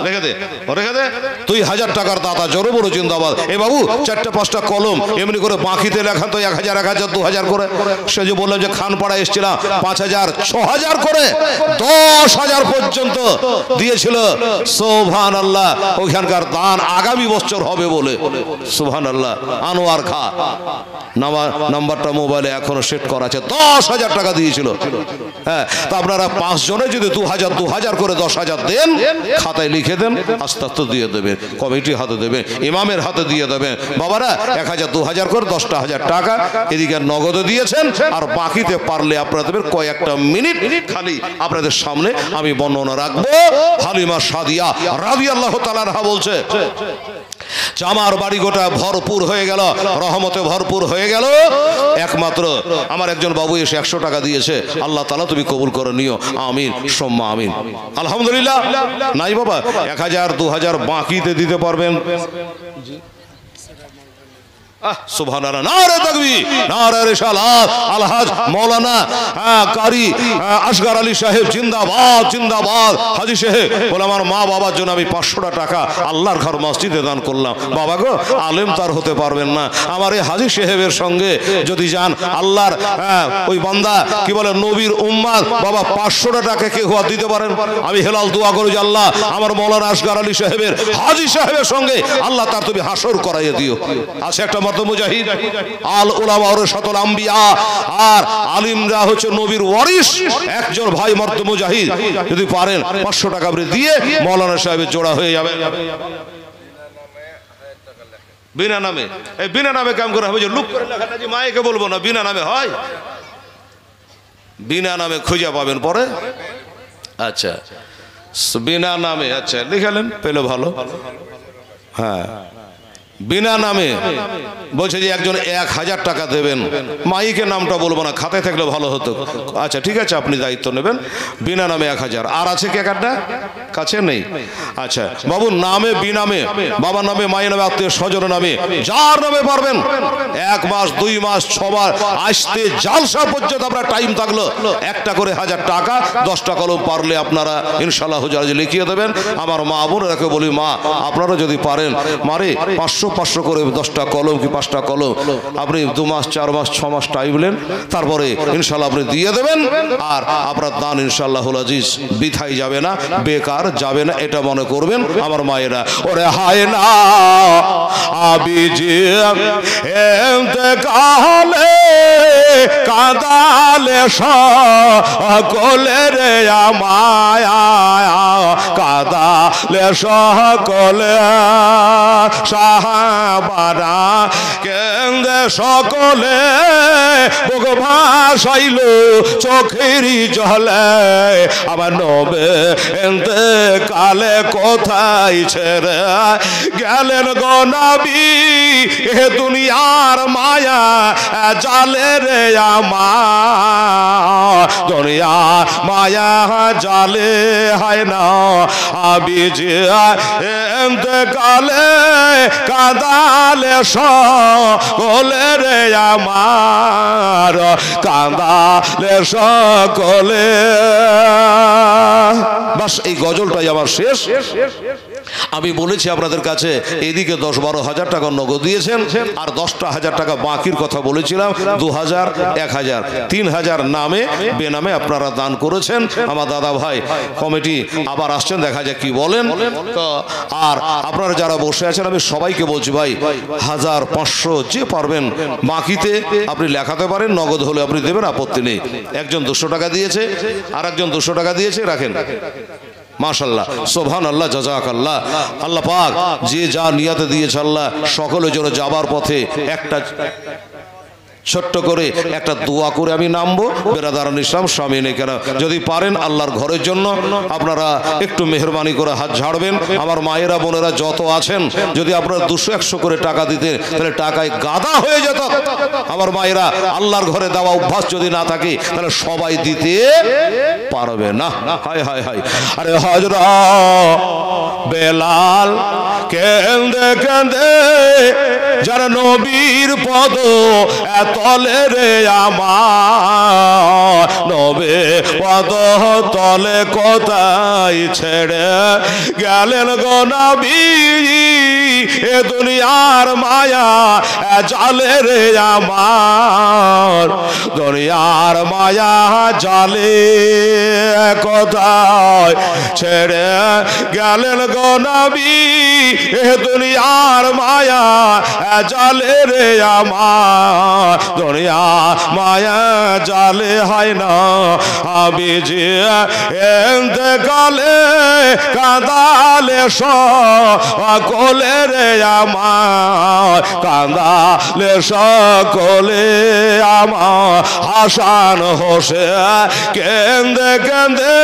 রেখে দে, রেখে দে। 2000 টাকার দাতা, জোরে বলো জিন্দাবাদ। এ বাবু 4টা-5টা কলম এমনি করে বাকিতে লেখান তো 1000 1000 2000 করে। সে যে বললাম যে খানপাড়া এসেছিলাম, 5000 6000 করে 10000 পর্যন্ত দিয়েছিল। সুবহানাল্লাহ। ওখানকার দান আগামী বছর হবে বলে। সুবহানাল্লাহ। আনোয়ার খা নাম্বারটা মোবাইলে এখনো সেট করা আছে। 10000 টাকা দিয়েছিল। হ্যাঁ, তা আপনারা 5 জনে যদি 2000 2000 করে 10000 দেন, খাতায় লিখে দেন, আস্তে আস্তে দিয়ে দেবেন, কমিটির হাতে দেবেন, ইমামের হাতে দিয়ে দেবেন। বাবারা 1000 2000 করে 10টা 1000 টাকা এদিকে নগদে দিয়েছেন। আর বাকিতে পারলে আপনারা দেবেন। কয়েকটা মিনিট খালি আপনাদের সামনে আমি বর্ণনা রাখবো। হালিমা সাদিয়া রাদিয়াল্লাহু তাআলা আনহা বলছে, আমার বাড়ি গোটা ভরপুর হয়ে গেল, রহমতে ভরপুর হয়ে গেল। একমাত্র আমার একজন বাবু এসে 100 টাকা দিয়েছে। আল্লাহ তাআলা তুমি কবুল করে নিও, আমিন সুম্মা আমিন। আলহামদুলিল্লাহ। নাই বাবা, 1000 2000 বাকিতে দিতে পারবেন? সুবহানাল্লাহ, নারে তাকবীর, নারে রিসালাত। আলহাজ মাওলানা কারি আসগর আলী সাহেব জিন্দাবাদ, জিন্দাবাদ। হাজী সাহেব বলে আমার মা বাবার জন্য আমি 500 টাকা আল্লাহর ঘর মসজিদে দান করলাম। বাবা গো, আলেম তার হতে পারবেন না, আমার এই হাজী সাহেবের সঙ্গে যদি যান, আল্লাহর ওই বান্দা কি বলে নবীর উম্মাত, বাবা 500 টাকা কে হুয়া দিতে পারেন? আমি হেলাল দোয়া করি যে আল্লাহ আমার মাওলানা আসগর আলী সাহেবের হাজী সাহেবের সঙ্গে আল্লাহ তার তুমি হাসর করাইয়ে দিও। আছে একটা মত মুজাহিদ, আল উলামা ওয়ারাসাতুল আম্বিয়া, আর আলিমরা হচ্ছে নবীর ওয়ারিস। একজন ভাই মর্দ মুজাহিদ যদি পারেন 500 টাকা দিয়ে মাওলানা সাহেবের জোড়া হয়ে যাবে। বিনা নামে, এই বিনা নামে কাম করা হবে, যে লুক করে লেখা না, যে মাইকে বলবো না, বিনা নামে হয়, বিনা নামে খুঁজে পাবেন পরে। আচ্ছা, বিনা নামে, আচ্ছা লিখালেন, পেলে ভালো। হ্যাঁ, বিনা নামে বলছে যে একজন 1000 টাকা দেবেন, মাইকে নামটা বলবো না, খাতায় থাকলে ভালো হতো। আচ্ছা ঠিক আছে, আপনি দায়িত্ব নেবেন, বিনা নামে 1000। আর আছে কে কার্ডটা? কাছে নেই। আচ্ছা বাবু, নামে বিনামে, বাবার নামে, মায়ের নামে, আত্মীয় স্বজনের নামে, যার নামে পারবেন, 1 মাস 2 মাস 6 বার আসতে জালসা পর্যন্ত আপনার টাইম থাকলো, একটা করে 1000 টাকা 10টা কলম পারলে আপনারা ইনশাআল্লাহ হুজুর লিখিয়ে দেবেন। আমার মা বোনেরাকে বলি, মা আপনারা যদি পারেন, মারে 500 করে 10টা কলম কি 5টা কলম আপনি 2 মাস 4 মাস 6 মাস টাইম নেন, তারপরে ইনশাআল্লাহ আপনি দিয়ে দেবেন। আর আপনার দান ইনশাআল্লাহুল আজিজ বৃথাই যাবে না, বেকার যাবে না, এটা মনে করবেন আমার মায়েরা। ওরে হায় না আবিজি ইন্তেকালে কাঁদালে সকলে রে আমায়া, কাঁদালে সকলে সাহাবারা কেন্দ্রে সকলে বুক ভাসাইল চোখেরই জলে, আমার নবে ইন্তেকালে কোথায় ছেড়ে গেলেন গো নবী, এ দুনিয়ার মায়া জালে রে আমার, দুনিয়া মায়া জালে হয় না আবিজি ইন্তেকালে কাঁদালে সকলে রে আমার, কাঁদালে সকলে। বাস এই গজলটাই আমার শেষ। আমি বলেছি আপনাদের কাছে, এইদিকে 10-12 হাজার টাকা নগদ দিয়েছেন, আর 10টা হাজার টাকা বাকির কথা বলেছিলাম, 2000, 1000, 3000 নামে বেনামে আপনারা দান করেছেন। আমার দাদা ভাই কমিটি আবার আসছেন, দেখা যায় কি বলেন। তো আর আপনারা যারা বসে আছেন, আমি সবাইকে বলছি ভাই 1000, 500 যে পারবেন বাকিতে আপনি লেখাতে পারেন, নগদ হলে আপনি দেবেন, আপত্তি নেই। একজন 200 টাকা দিয়েছে, আর একজন 200 টাকা দিয়েছে, রাখেন। মাশাআল্লাহ, সুবহানাল্লাহ, জাযাকাল্লাহ। আল্লাহ পাক যে যা নিয়াতে দিয়েছে, আল্লাহ সকলের জন্য যাবার পথে একটা ছোট্ট করে একটা দোয়া করে আমি নামবো। বেরাদারান ইসলাম স্বামী নেকেরা যদি পারেন আল্লাহর ঘরের জন্য আপনারা একটু মেহরবানি করে হাত ঝাড়বেন। আমার মায়েরা বোনেরা যত আছেন, যদি আপনারা 200-100 করে টাকা দিতেন, তাহলে টাকায় গাদা হয়ে যেত। আমার মায়েরা আল্লাহর ঘরে দেওয়া অভ্যাস যদি না থাকে, তাহলে সবাই দিতে পারবে না। হায় হায় হায়, আরে হযরত বেলাল কেঁদে কেঁদে যারা নবীর পদ তলে রে আমার, নবে পদ তলে কোথায় ছেড়ে গেলেন গো নবী, এ দুনিয়ার মায়া জালে রে আমার, দুনিয়ার মায়া জালে কোথায় ছেড়ে গেলেন গো নবী, এ দুনিয়ার মায়া জালে রে আমার, দুনিয়া মায়া জালে হয় না আবিজি ইন্তেকালে কাঁদালে সকলে রে আমার, কাঁদালে সকলে আমার, হাসান হোসেন কেঁদে কেঁদে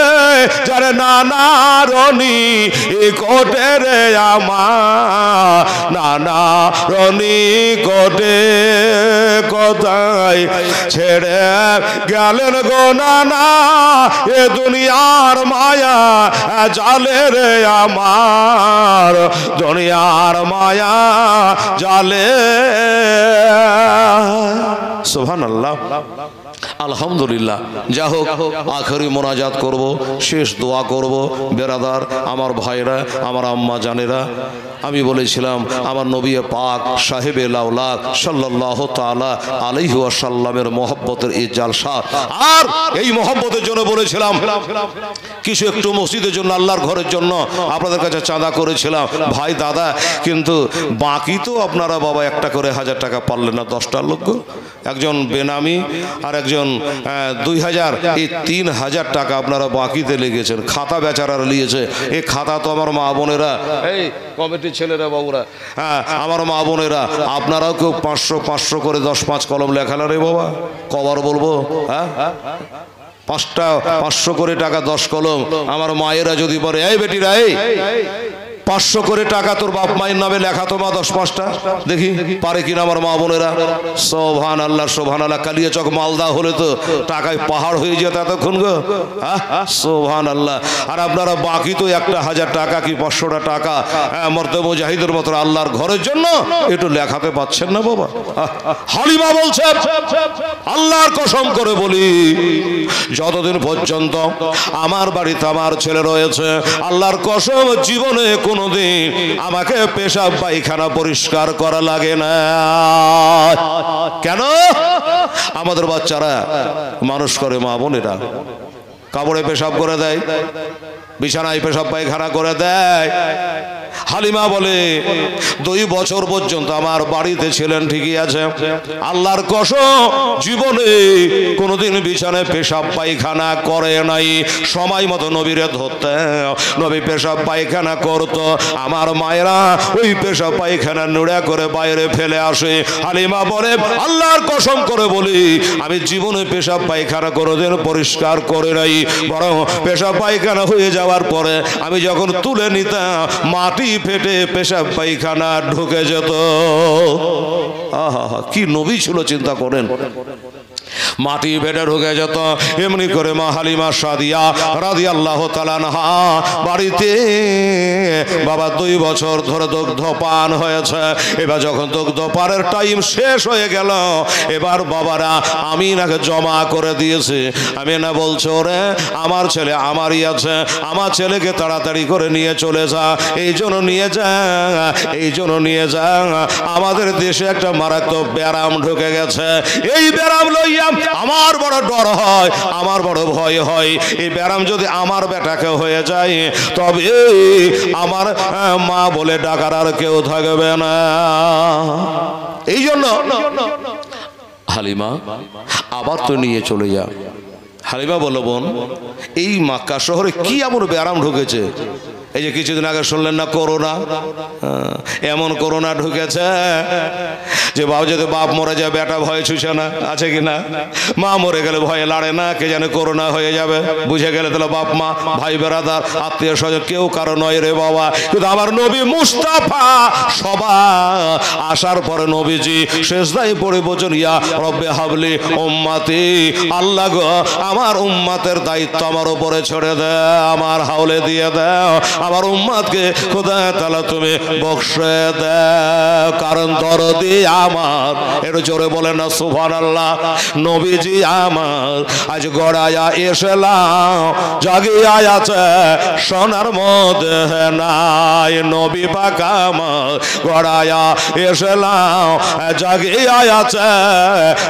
যারে নানা রনি কোটে রে আমার, নানা রনি কোটে কোথায় ছেড়ে গেলেন গো নানা, এ দুনিয়ার মায়া জালে রে আমার, দুনিয়ার তোমার মায়া জালে। সুবহানাল্লাহ। আলহামদুলিল্লাহ। যা হোক, আখেরি মোনাজাত করব, শেষ দোয়া করব। বেরাদার, আমার ভাইরা, আমার আম্মা জানেরা, আমি বলেছিলাম আমার নবী পাক সাহেবে লাউলাক সাল্লাল্লাহু তাআলা আলাইহি ওয়াসাল্লামের মহব্বতের এই জালসা, আর এই মহব্বতের জন্য বলেছিলাম কিছু একটু মসজিদের জন্য, আল্লাহর ঘরের জন্য আপনাদের কাছে চাঁদা করেছিলাম ভাই দাদা, কিন্তু বাকি তো আপনারা বাবা একটা করে 1000 টাকা পারলেন না, 10টা লোক, একজন বেনামি আর একজন 2000, এই 3000 টাকা আপনারা বাকিতে লেগেছেন। খাতা বেচারারা নিয়েছে, এই খাতা তো আমার মা বোনেরা, এই কমিটির ছেলেরা বাবুরা, হ্যাঁ আমার মা বোনেরা, আপনারাও কেউ 500 করে 10-5 কলম লেখালা রে বাবা, কবার বলবো, হ্যাঁ 500 করে টাকা 10 কলম। আমার মায়েরা যদি বলে এই বেটিরা, এই 500 করে টাকা তোর বাপ মায়ের নামে লেখা তো মা, 10-5টা দেখি পারে কিনা আমার মা বোনেরা। সুবহানাল্লাহ সুবহানাল্লাহ। কালিয়াচক মালদা হলে তো টাকায় পাহাড় হয়ে যেত এতক্ষণ গো, সুবহানাল্লাহ। আর আপনারা বাকি তো একটা 1000 টাকা কি 500টা টাকা মর্দে মুজাহিদের মতো আল্লাহর ঘরের জন্য একটু লেখাতে পাচ্ছেন না বাবা। হালিমা বলছে আল্লাহর কসম করে বলি, যতদিন পর্যন্ত আমার বাড়িতে আমার ছেলে রয়েছে, আল্লাহর কসম জীবনে কোনোদিন আমাকে পেশাব পায়খানা পরিষ্কার করা লাগে না। কেন? আমাদের বাচ্চারা মানুষ করে মা বোনেরা কাপড়ে পেশাব করে দেয়, বিছানায় পেশাব পায়খানা করে দেয়। হালিমা বলে 2 বছর পর্যন্ত আমার বাড়িতে ছিলেন, ঠিকই আছে, আল্লাহর কসম জীবনে কোনোদিন বিছানায় পেশাব পায়খানা করে নাই। সময় মতো নবীরে ধরতে, নবী পেশাব পায়খানা করত, আমার মায়েরা ওই পেশাব পায়খানা নোড়া করে বাইরে ফেলে আসে। হালিমা বলে আল্লাহর কসম করে বলি, আমি জীবনে পেশাব পায়খানা কোনোদিন পরিষ্কার করে নাই, বরং পেশাব পায়খানা হয়ে যাওয়ার পরে আমি যখন তুলে নিতাম মাটি ফেটে পেশাব পায়খানা ঢুকে যেত। আহা, কি নবী ছিল চিন্তা করেন। মাটি ফেটে ঢুকে যেত। এমনি করে মা হালিমা সাদিয়া রাদিয়াল্লাহু তাআলা আনহা বাড়িতে বাবা 2 বছর ধরে দুগ্ধ পান হয়েছে। এবার যখন দুগ্ধ পানের টাইম শেষ হয়ে গেল, এবার বাবারা আমিনাকে জমা করে দিয়েছে। আমিনা বলছে ওরে আমার ছেলে আমারই আছে, আমার ছেলেকে তাড়াতাড়ি করে নিয়ে চলে যা, এই জন্য নিয়ে যা, এই জন্য নিয়ে যা, আমাদের দেশে একটা মারাত্মক ব্যারাম ঢুকে গেছে। এই ব্যারাম লইয়া আমার বড় ডর হয়, আমার বড় ভয় হয়। এই ব্যারাম যদি আমার বেটাকে হয়ে যায়, তবে আমার মা বলে ডাকার আর কেউ থাকবে না। এই জন্য হালিমা আবার তো নিয়ে চলে যা। হালিমা বলল বোন, এই মক্কা শহরে কি এমন ব্যারাম ঢুকেছে? এই যে কিছুদিন আগে শুনলেন না করোনা, এমন করোনা ঢুকেছে যে বাবা যদি বাপ মরে যায় বেটা ভয় ছুঁছে না, আছে কি না? মা মরে গেলে ভয়ে লাড়ে না, কে জানে করোনা হয়ে যাবে। বুঝে গেলে তাহলে বাপ মা ভাই বেড়াদার আত্মীয় স্বজন কেউ কারো নয় রে বাবা। কিন্তু আমার নবী মুস্তাফা সবার আসার পরে নবীজি সেজদায় পড়ে বলছেন ইয়া রব্বে হাবলি উম্মতি, আল্লাহ গো আমার উম্মতের দায়িত্ব আমার উপরে ছেড়ে দাও, আমার হাওলে দিয়ে দাও, আমার উম্মতকে খোদা তাআলা তুমি বখশে দাও, কারণ দরদি আমার। একটু জোরে বলেন না সুবহানাল্লাহ। নবীজি আমার আজ গড়ায়া এসেলাম, জাগিয়া আছে সোনার মধ্যে নাই, নবী পাক আমার গড়ায়া এসেলাম, জাগিয়া আছে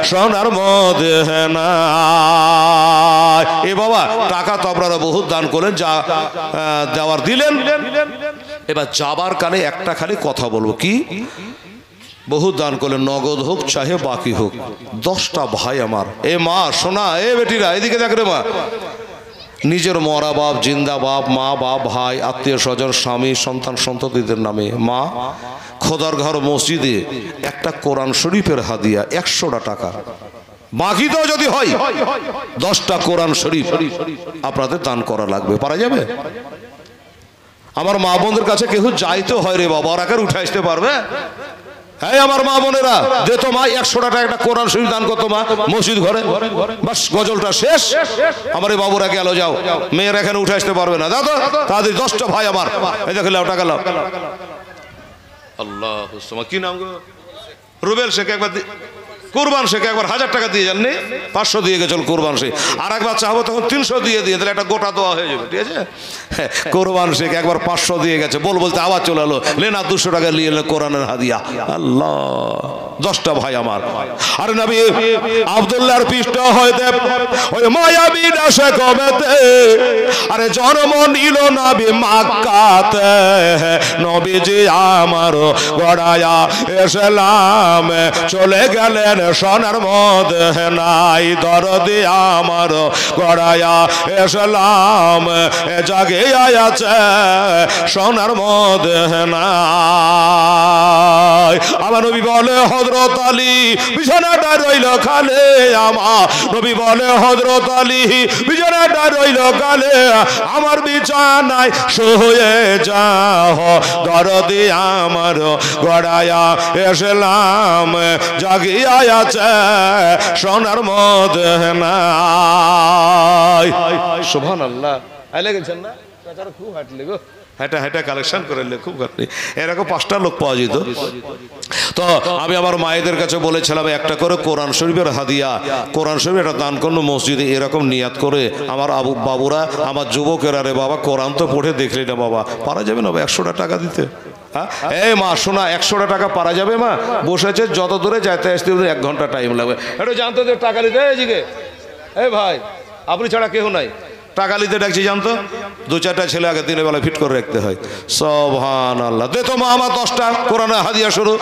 সোনার মধ্যে নাই। এ বাবা টাকা তো আপনারা বহুত দান করেন, যা দেওয়ার দিলেন। এবার যাবার কালে একটা খালি কথা বলবো, কি বহু দান করলেন, নগদ হোক চাহে বাকি হোক। 10টা ভাই আমার, এ মা শোনা, এ বেটিরা এদিকে দেখ রে মা, নিজের মরা বাপ, জিন্দা বাপ, মা বাপ, ভাই, আত্মীয় স্বজন, স্বামী, সন্তান সন্ততিদের নামে মা খোদার ঘর মসজিদে একটা কোরআন শরীফের হাদিয়া 100টা টাকা, বাকি তো যদি হয় 10টা কোরআন শরীফ আপনাদের দান করা লাগবে। পারা যাবে? আমার মা বোনদের কাছে কেউ যাইতে হয় রে বাবা, ওরা উঠে আসতে পারবে? হ্যাঁ আমার মা বোনেরা, যে তো মা 100টা টাকা একটা কোরআন শরীফ দান করতো মা মসজিদ ঘরে, বাস গজলটা শেষ। আমার এই বাবুরা গেল, যাও, মেয়েরা এখানে উঠে আসতে পারবে না, দাদা তাদের 10টা ভাই আমার, এই দেখো লাও টাকা লাও। আল্লাহ কি নাম গো? রুবেল শেখ। একবার কুরবান শেখ একবার 1000 টাকা দিয়ে যাননি, 500 দিয়ে গেছিল কুরবান শেখ। আর একবার চাহবো তখন 300 দিয়ে তাহলে একটা গোটা দোয়া হয়ে যাবে, ঠিক আছে? কুরবান শেখ একবার 500 দিয়ে গেছে, বলতে আবার চলে এলো, লেনা 200 টাকা নিয়ে এলো কোরআনের হাদিয়া। আল্লাহ, 10টা ভাই আমার। আরে নবী আব্দুল্লাহর পৃষ্ঠ হইতে ওই মায়াবী দেশে কবেতে আরে জন্ম নিল নবী মক্কাতে, নবীজি আমার গড়ায়া এসলাম চলে গেলেন সোনার মদিনায়, দরদি আমার গড়ায়া এসলাম জাগে আছে সোনার মদিনায়। আমার নবী বলে হযরত আলী বিছানাটা রইল খালে, আমার নবী বলে হযরত আলী বিছানাটা রইল খালে, আমার বিছানায় শুয়ে যাও, দরদি আমার গড়ায়া এসলাম জাগিয়া আছে সোনার মদিনায়। সুবহানাল্লাহ। আই লেগেছেন না? তাছাড়া খুব হাঁটলে গো, হেঁটা হেঁটা কালেকশন করে খুব ঘাটলি। এরকম 5টা লোক পাওয়া যেত। তো আমি আমার মায়েদের কাছে বলেছিলাম একটা করে কোরআন শরীফের হাদিয়া, কোরআন শরীফ একটা দান করলো মসজিদে, এরকম নিয়াত করে আমার বাবুরা, আমার যুবকেরা, রে বাবা কোরআন তো পড়ে দেখলি না বাবা, পারা যাবে না 100টা টাকা দিতে? হ্যাঁ এই মা শোনা, 100টা টাকা পারা যাবে মা? বসেছে যত দূরে যাইতে আসতে 1 ঘন্টা টাইম লাগবে, একটু জানতো যে টাকা নিতে এদিকে। এই ভাই আপনি ছাড়া কেউ নাই, টাকা নিতে ডাকছি জানতো? 2-4টা ছেলে আগে দিনের বেলা ফিট করে রাখতে হয়। সুবহানাল্লাহ। দে তো মা আমার 10টা কোরআনে হাদিয়া শুরু।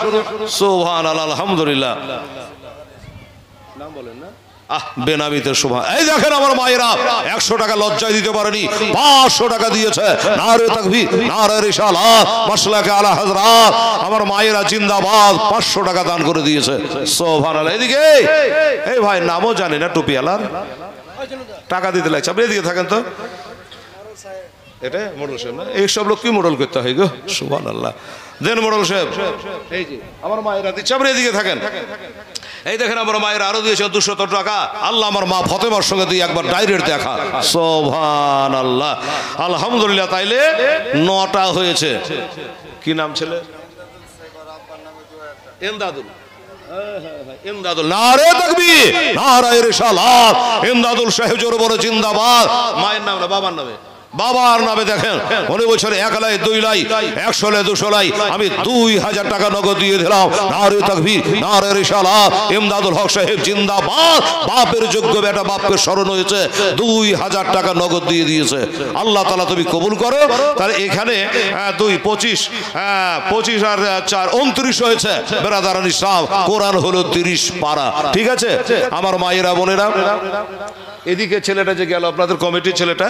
সুবহানাল্লাহ, আলহামদুলিল্লাহ। নাম বলেন না? বেনামিতে শোভা। এই দেখেন আমার মায়েরা 100 টাকা লজ্জায় দিতে পারেনি, 500 টাকা দিয়েছে। নারে তাকবীর, নারে রিসালাত, মাসলাকে আলা হযরত। আমার মায়েরা জিন্দাবাদ, 500 টাকা দান করে দিয়েছে। সুবহানাল্লাহ। এদিকে এই ভাই নামও জানি না টুপিওয়ালার, টাকা দিতে লাগছে। আপনি এদিকে থাকেন তো, এটা মোড়ল সাহেব না? এইসব লোক কি মোড়ল করতে হয় গো? সুবহানাল্লাহ। দেন মোড়ল সাহেব। এই যে আমার মায়েরা দিচ্ছে, আপনি এদিকে থাকেন। এই দেখেন আমার মায়ের আরো দিয়েছে 200 টাকা। আল্লাহ আমার মা ফতেমার সঙ্গে দিয়ে একবার ডাইরেক্ট দেখা। সুবহানাল্লাহ, আলহামদুলিল্লাহ। তাইলে 9টা হয়েছে। কি নাম ছেলে? এমদাদুল। ইমদাদুল। নারে তাকবীর, নারে রিসালাত। ইমদাদুল সাহেব জোরে বড় জিন্দাবাদ। মায়ের নাম না বাবার নামে? বাবার নামে। দেখেন উনি বছরে 1 লাই 2 লাই 100 লাই 200 লাই আমি 2000 টাকা নগদ দিয়ে দিলাম। নারে তাকবীর, নারে রিসালাত। ইমদাদুল হক সাহেব জিন্দাবাদ। বাপের যোগ্য বেটা, বাপকে স্মরণ হয়েছে, 2000 টাকা নগদ দিয়ে দিয়েছে। আল্লাহ তাআলা তুমি কবুল করো। তাহলে এখানে 2 25 25 আর 4 29 হয়েছে। বেরাদারান ইসলাম, কোরআন হলো 30 পারা। ঠিক আছে আমার মায়েরা বোনেরা? এদিকে ছেলেটা যে গেল আপনাদের কমিটির ছেলেটা,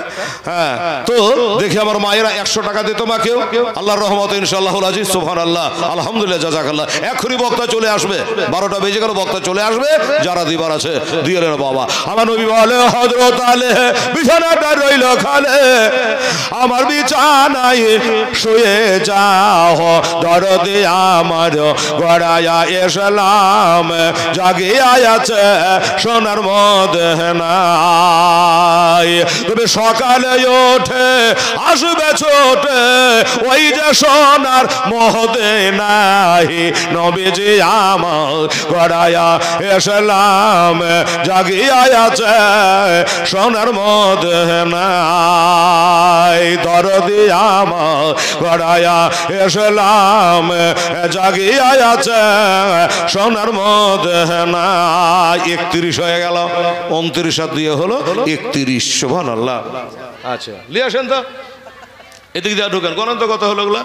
হ্যাঁ, তো দেখি আমার মায়েরা 100 টাকা দিত মা কেউ? আল্লাহর রহমতে ইনশাআল্লাহুল আজিজ। সুবহানাল্লাহ, আলহামদুলিল্লাহ, জাযাকাল্লাহ। এখনই বক্তা চলে আসবে, 12টা বেজে গেল, বক্তা চলে আসবে। যারা দিবার আছে দিয়ে নেন বাবা। আমার নবী বলে হযরত আলী বিছানাটা রইল খালে, আমার বিছানায় শুয়ে যাও, দরদে আমার গড়ায়া এসলাম জাগিয়া আছে সোনার মদিনা। তবে সকালে ওঠে আসবে ছোটে ওই যে সোনার মদিনায়, নবীজি আমার গড়ায়া এসলাম জাগিয়া আছে সোনার মদিনায়, দরদি আমার গড়ায়া এসলাম জাগিয়া আছে সোনার মদিনায়। 31 হয়ে গেল, 29 দিয়ে হলো 31। সুবহানাল্লাহ। আচ্ছা লিয়ে আসেন তো, এদিক দিয়ে ঢুকেন। গণন্ত কত হলো ওগুলা?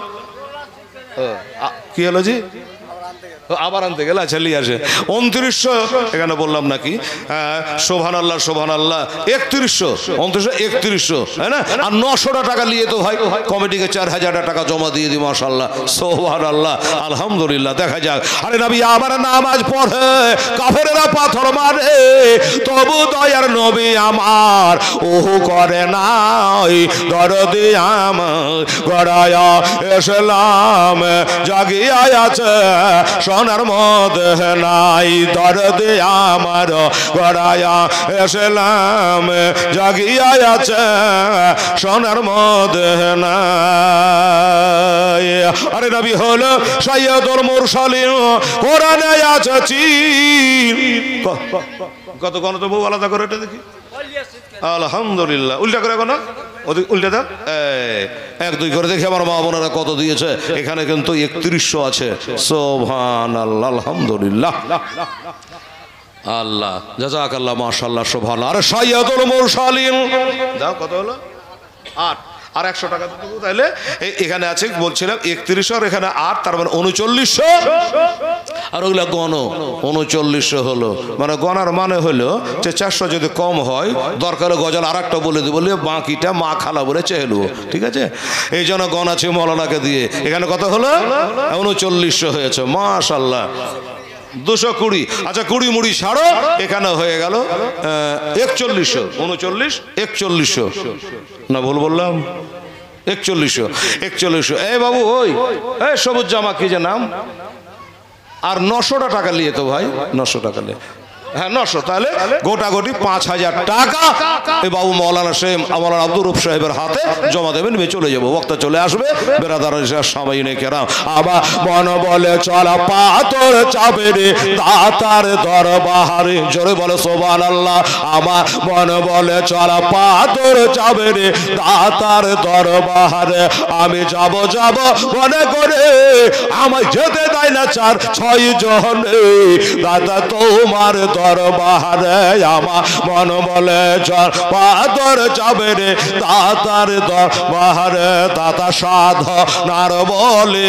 কি হলো জি? আবার আনতে গেলে। আচ্ছা লিয়ে আসে 2900 এখানে বললাম নাকি? সুবহানাল্লাহ, সুবহানাল্লাহ। 3100, 3100, তাই না? আর 900 টাকা নিয়ে তো ভাই কমিটিকে 4000 টাকা জমা দিয়ে দিই। মাশাআল্লাহ, সুবহানাল্লাহ, আলহামদুলিল্লাহ। দেখা যাক। আরে নবী আবার নামাজ পড়ে, কাফেরেরা পাথর মারে, তবু দয়ার নবী আমার ওহু করে নাই, দরদি আমার গড়ায়া এসলাম জাগিয়া আছে সোনার মধ্যে নাই দরদে আমার গড়ায়া এসলাম জাগিয়া আছে সোনার মধ্যে নাই। আরে নবী হলো সাইয়্যিদুল মুরসালিন কোরআনে আছে কত কোন তো বউ আলাদা করে এটা দেখি আলহামদুলিল্লাহ উল্টা করে এখন উল্টে দেন এক দুই করে দেখি আমার মা বোনেরা কত দিয়েছে এখানে কিন্তু 3100 আছে সুবহানাল্লাহ আলহামদুলিল্লাহ আল্লাহ জাযাকাল্লাহ মাশাআল্লাহ সুবহানাল্লাহ। আরে সাইয়্যিদুল মুরসালিন দাও কত হলো 8 আর 100 টাকা তো দেবো তাইলে এখানে আছে বলছিলাম 3100 আর এখানে 8 তার মানে 3900 আর ওগুলা গণ 3900 হলো মানে গণার মানে হলো যে 400 যদি কম হয় দরকারে গজল আর একটা বলে দিব বলে বাকিটা মা খালা বলে চেহলু ঠিক আছে এই জন্য গণ আছে মৌলানাকে দিয়ে এখানে কত হলো 3900 হয়েছে মাশাআল্লাহ 220 আচ্ছা 20 মুড়ি ছাড়ো এখানে হয়ে গেল 4100 39 4100 না ভুল বললাম 4100 এই বাবু ওই এই সবুজ জামা কি যে নাম আর 900 টাকা নিয়ে তো ভাই 900 টাকা নিয়ে হ্যাঁ 900 তাহলে গোটাগোটি 5000 টাকা এই বাবু মৌলানা সাহেব মৌলানা আব্দুর রূপ সাহেবের হাতে জমা দেবেন আমি চলে যাবো বক্তা চলে আসবে বেরাদার সামাইনে কেরাম আবার মন বলে চলা পাথর চাপে রে দাতার দরবারে জোরে বলে সুবহানাল্লাহ আমার মন বলে চলা পাথর চাপে রে দাতার দরবারে আমি যাব মনে করে আমায় যেতে দেয় না 4-6 জনে দাদা তোমার দরবারে আমার মন বলে চল পাথর যাবে রে দাতার দরবারে দাতা সাধ নার বলে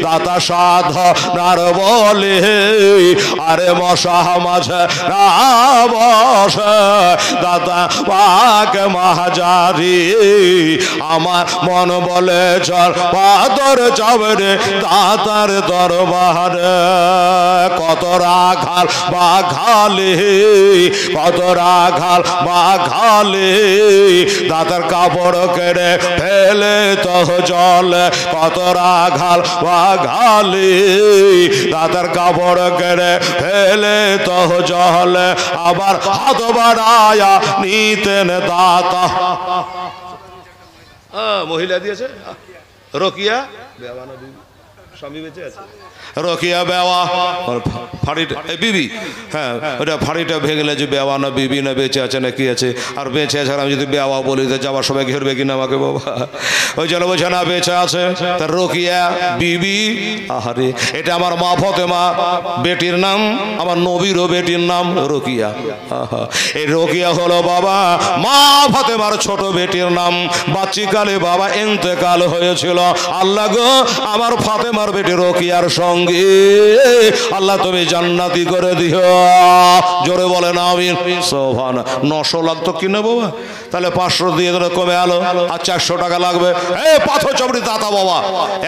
দাতা সাধ নার বলে আরে মশা মাঝে না বসে দাদা পাক মাহাজারি আমার মন বলে চল পাথর যাবে রে দাতার দরবারে কত রাখাল বাঘালে কত রাখাল বাঘালে দাতার কাপড় কেড়ে ফেলে তো জল কত রাখাল বাঘালে দাতার কাপড় কেড়ে ফেলে তো জল আবার হাত বাড়ায়া নিতেন দাতা মহিলা দিয়েছে রকিয়া স্বামী বেঁচে আছে রকিয়া বেওয়া ফাড়িটা বিবি হ্যাঁ ওটা ফাড়িটা ভেঙে যে বেওয়া না বিবি না বেঁচে আছে না কি আছে আর বেঁচে আছে আমি যদি বেওয়া বলি তো যাওয়ার সবাই ঘেরবে কিনা আমাকে বাবা ওই জন্য বোঝে না বেঁচে আছে তার রকিয়া বিবি আহারে এটা আমার মা ফতেমা বেটির নাম আমার নবীরও বেটির নাম রকিয়া এই রকিয়া হলো বাবা মা ফতেমার ছোট বেটির নাম বাচ্চিকালে বাবা ইন্তেকাল হয়েছিল আল্লাহ গো আমার ফাতেমার বেটি রকিয়ার সঙ্গে আল্লাহ তুমি জান্নাতি করে দিও জোরে বলেন আমিন সুবহানাল্লাহ 900 লাগতো কিনা বাবা তাহলে 500 দিয়ে দিলে কমে আলো আর 400 টাকা লাগবে এই পাথর চাপড়ি দাতা বাবা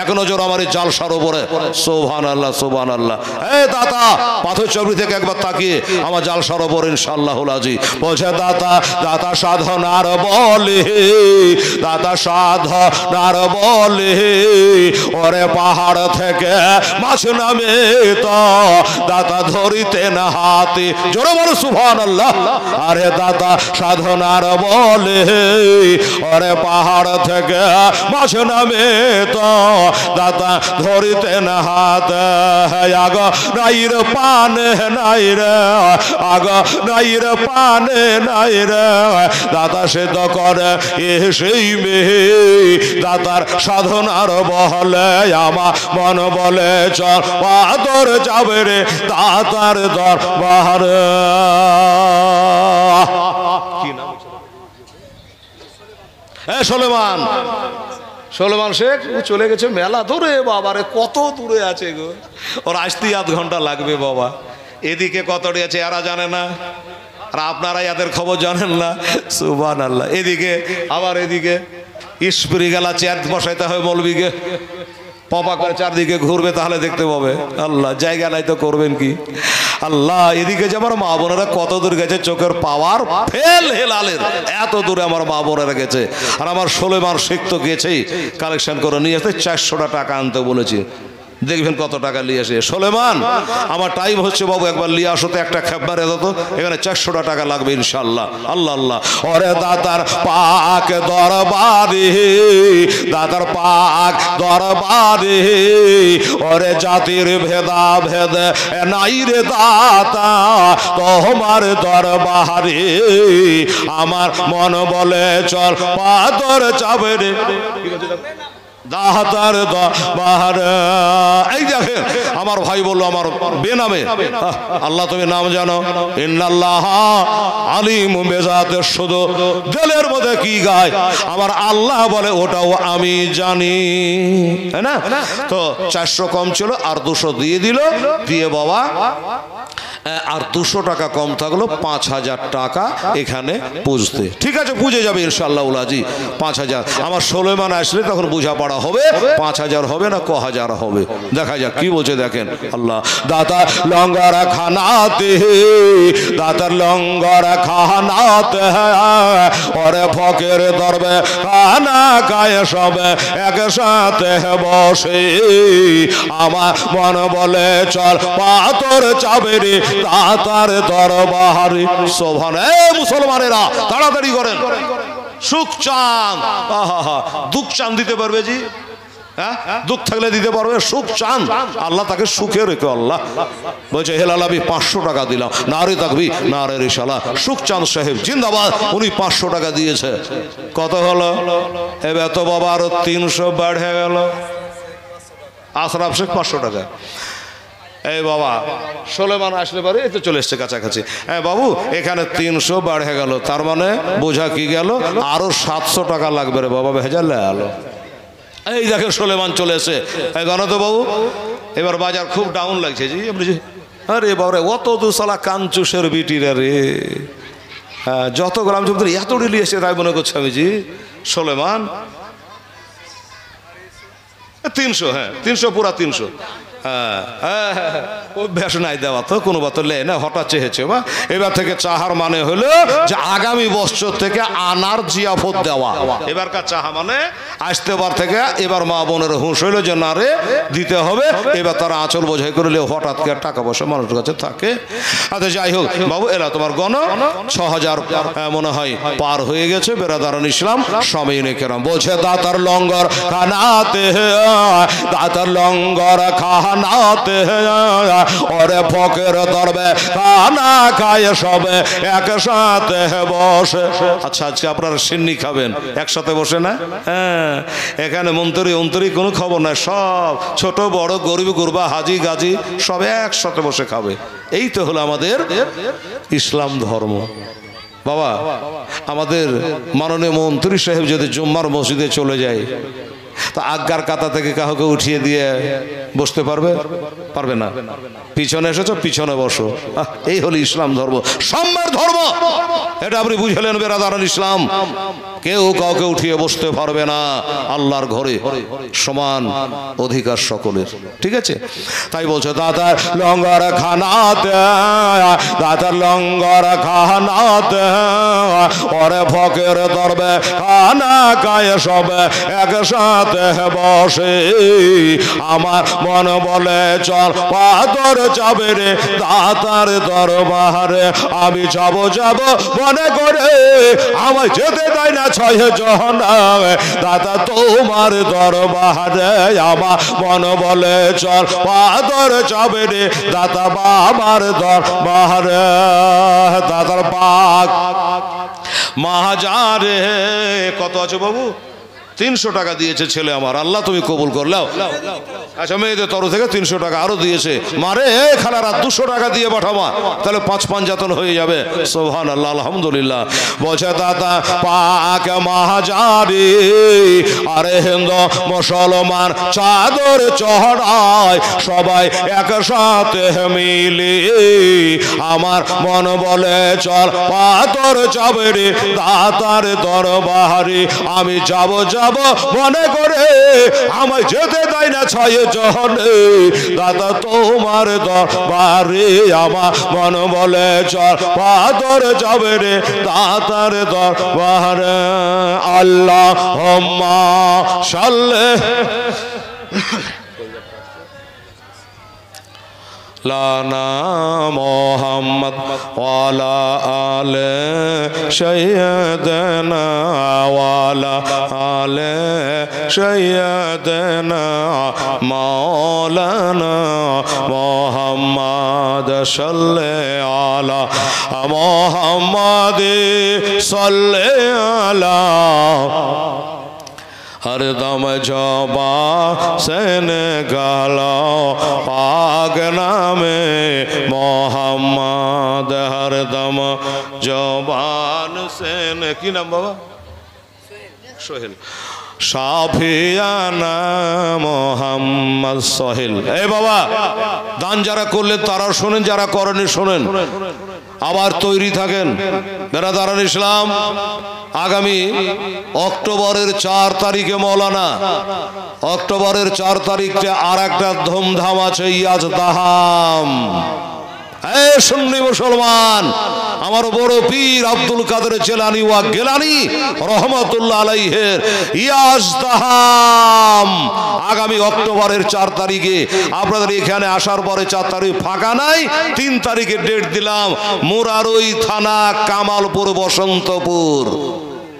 এখনো জোর আমার জালসার উপরে সুবহানাল্লাহ সুবহানাল্লাহ এই দাতা পাথর চাপড়ি থেকে একবার তাকিয়ে আমার জালসার উপর ইনশাআল্লাহুল আজি বলছে দাতা দাতা সাধনার বলে দাতা সাধনার বলে ওরে পাহাড় থেকে মাছ নামে তো দাতা ধরিতে না হাতে জোরে বলো সুবহানাল্লাহ আরে দাতা সাধনার বলে ওরে পাহাড় থেকে মাছ নামে তো দাতা ধরিতে না হাতে আগ নাইর পানে নাই রে আগ নাইর পানে নাই রে দাতা সে তো করে সেই মেয়ে দাতার সাধনার বলে আমার মন বলে চল পাথর যাবে রে দাতার দরবার কি নাম সুলেমান সুলেমান শেখ চলে গেছে মেলা দূরে বাবারে কত দূরে আছে গো ওর আসতে আধ ঘন্টা লাগবে বাবা এদিকে কতটি আছে এরা জানে না আর আপনারা এদের খবর জানেন না সুবহানাল্লাহ এদিকে আবার এদিকে স্প্রি গেলা চেয়ার বসাইতে হয় মৌলবীকে পপা করে চারদিকে ঘুরবে তাহলে দেখতে পাবে আল্লাহ জায়গা নাই তো করবেন কি আল্লাহ এদিকে যে আমার মা বোনেরা কত দূর গেছে চোখের পাওয়ার ফেল হেলালের এত দূরে আমার মা বোনেরা গেছে আর আমার সুলেমান শেখ তো গেছেই কালেকশন করে নিয়ে আসতে 400 টাকা আনতে বলেছি দেখবেন কত টাকা নিয়ে আসে। সুলেমান আমার টাইম হচ্ছে বাবু, একবার নিয়ে আসো তো একটা খেপ মারে দাও তো, এখানে 400 টাকা লাগবে ইনশাআল্লাহ। আল্লাহ আল্লাহ। ওরে দাতার পাক দরবারে, দাতার পাক দরবারে, ওরে জাতির ভেদা ভেদ নাই রে দাতা তোমার দরবারে, আমার মন বলে চল পাথর চাবে রে দাতার দরবার। এই দেখেন আমার ভাই বললো আমার বেনামে, আল্লাহ তুমি নাম জানো, ইন্নাল্লাহ আলিম বেজাতের সুদূর, দিলের মধ্যে কি গায় আমার আল্লাহ বলে ওটাও আমি জানি, তাই না? তো 400 কম ছিল আর 200 দিয়ে দিল, দিয়ে বাবা আর 200 টাকা কম থাকলো 5000 টাকা এখানে পুজতে। ঠিক আছে, পুজে যাবে ইনশাআল্লাহ উলাজি 5000। আমার সুলেমান আসলে তখন বোঝাপড়া হবে 5000 হবে না ক হাজার হবে, দেখা যাক কি বলছে। দেখেন আল্লাহ। দাতা লঙ্গর খানাতে, দাতার লঙ্গর খানাতে, ওরে ফকের দরবে খানা গায়ে সবে একসাথে বসে, আমার মন বলে চল পাথর চাবে রে দাতার দরবারে। সোভান মুসলমানেরা তাড়াতাড়ি করেন, সুখ চান, দুঃখ চান দিতে পারবে জি? হ্যাঁ, দুঃখ থাকলে দিতে পারবে, সুখ চান আল্লাহ তাকে সুখে রেখে। আল্লাহ বলছে হেলাল আমি 500 টাকা দিলাম, না রে তাকবি না রে রিসালা, সুখ চাঁদ সাহেব জিন্দাবাদ, উনি 500 টাকা দিয়েছে। কত হলো এবার তো বাবা আরো 300 বেড়ে গেল। আশরাফ শেখ 500 টাকা। এই বাবা সুলেমান আসলে পারে, এই তো চলে এসছে কাছাকাছি। হ্যাঁ বাবু এখানে 300 বেড়ে গেল, তার মানে বোঝা কি গেল আরো 700 টাকা লাগবে রে বাবা, ভেজাল আলো। এই দেখেন সুলেমান চলে এসে। এই গণত বাবু এবার বাজার খুব ডাউন লাগছে জি। আরে বাবরে অত দুসালা কাঞ্চুসের বিটিরা রে, হ্যাঁ যত গ্রাম চুপ এত ডিলি এসে তাই মনে করছে আমি জি। সুলেমান 300, হ্যাঁ 300 পুরা 300। অভ্যাস নাই দেওয়া তো, কোনো বাত লে না, হঠাৎ চেয়েছে বা। এবার থেকে চাহার মানে হলো যে আগামী বছর থেকে আনার জিয়াফত দেওয়া। এবারকার চাহা মানে আসতেবার থেকে এবার মা বোনের হুঁশ হইলো যে না রে দিতে হবে। এবার তারা আঁচল বোঝাই করলে হঠাৎ করে টাকা পয়সা মানুষের কাছে থাকে। আচ্ছা যাই হোক বাবু, এরা তোমার গণ 6000 মনে হয় পার হয়ে গেছে। বেরাদারান ইসলাম সামিনে কেরাম বলছে দাতার লঙ্গর খানাতে, দাতার লঙ্গর খানাতে, ওরে ফকের দরবে খানা খায় সবে একসাথে বসে। আচ্ছা আজকে আপনারা সিন্নি খাবেন একসাথে বসে না? হ্যাঁ, এখানে মন্ত্রী অন্তরী কোনো খবর নাই, সব ছোট বড় গরিব গুরবা হাজি গাজি সব একসাথে বসে খাবে। এই তো হলো আমাদের ইসলাম ধর্ম। বাবা আমাদের মাননীয় মন্ত্রী সাহেব যদি জুম্মার মসজিদে চলে যায় তা আজ্ঞার কাতা থেকে কাউকে উঠিয়ে দিয়ে বসতে পারবে? পারবে না। পিছনে এসেছো পিছনে বসো, এই হলো ইসলাম ধর্ম, সম্মান ধর্ম। এটা আপনি বুঝলেন বেরাদারান ইসলাম? কেউ কাউকে উঠিয়ে বসতে পারবে না, আল্লাহর ঘরে সমান অধিকার সকলের। ঠিক আছে, তাই বলছে দাতার লঙ্গর খানাতে, দাতার লঙ্গর খানাতে, ওরে ফকের দরবে খানা গায়ে সবে একসাথে বসে, আমার মন বলে চল পাথর যাবে রে দাতার দরবারে। আমি যাব যাব মনে করে আমায় যেতে দেয় না 6 জন, দাদা তোমার দরবারে, আমার মন বলে চল পাথর যাবে রে দাদা বাবার দরবারে। দাদার পাক মাহাজারে কত আছে বাবু? 300 টাকা দিয়েছে ছেলে আমার, আল্লাহ তুমি কবুল করলাও। আচ্ছা মেয়েদের তরফ থেকে 300 টাকা আরো দিয়েছে। মারে খালারা 200 টাকা দিয়ে পাঠামা, তাহলে 5 পাঞ্জাতন হয়ে যাবে। সুবহানাল্লাহ, আলহামদুলিল্লাহ। বলছে দাদা পাক মাহাজারি, আরে হিন্দু মুসলমান চাদর চড়ায় সবাই একসাথে মিলে, আমার মন বলে চল পাথর যাবে রে দাতার দরবারে। আমি যাব যাব মনে করে আমায় যেতে দেয় না 6 জন, দাদা তোমার দরবারে, আমার মন বলে চল পাথর যাবে রে দাতার দরবারে। আল্লাহুম্মা সাল্লি লানা মোহাম্মদ ওয়ালা আলে সাইয়্যিদানা ওয়ালা আলে সাইয়্যিদানা মাওলানা মোহাম্মদ সাল্লি আলা মোহাম্মদ সাল্লি আলা हरदम जबा से निकालो पाक नामे मोहम्मद हरदम जबान से की नाम बाबा सोहेल शाफियाना मोहम्मद सोहेल ए बाबा दान যারা করলে তারা শুনেন যারা করেনি শুনেন আবার তৈরি থাকেন বেরাদারান ইসলাম আগামী অক্টোবরের ৪ তারিখে মৌলানা অক্টোবরের ৪ তারিখে আর একটা ধুমধাম আছে ইয়াজদাহাম সুন্নি মুসলমান আমার বড় পীর আব্দুল কাদের জিলানী ওয়া গিলানী রহমাতুল্লাহ আলাইহির ইয়াজদাহাম আগামী অক্টোবরের ৪ তারিখে আপনাদের এখানে আসার পরে ৪ তারিখ ফাঁকা নাই ৩ তারিখে ডেট দিলাম মুরারই থানা কামালপুর বসন্তপুর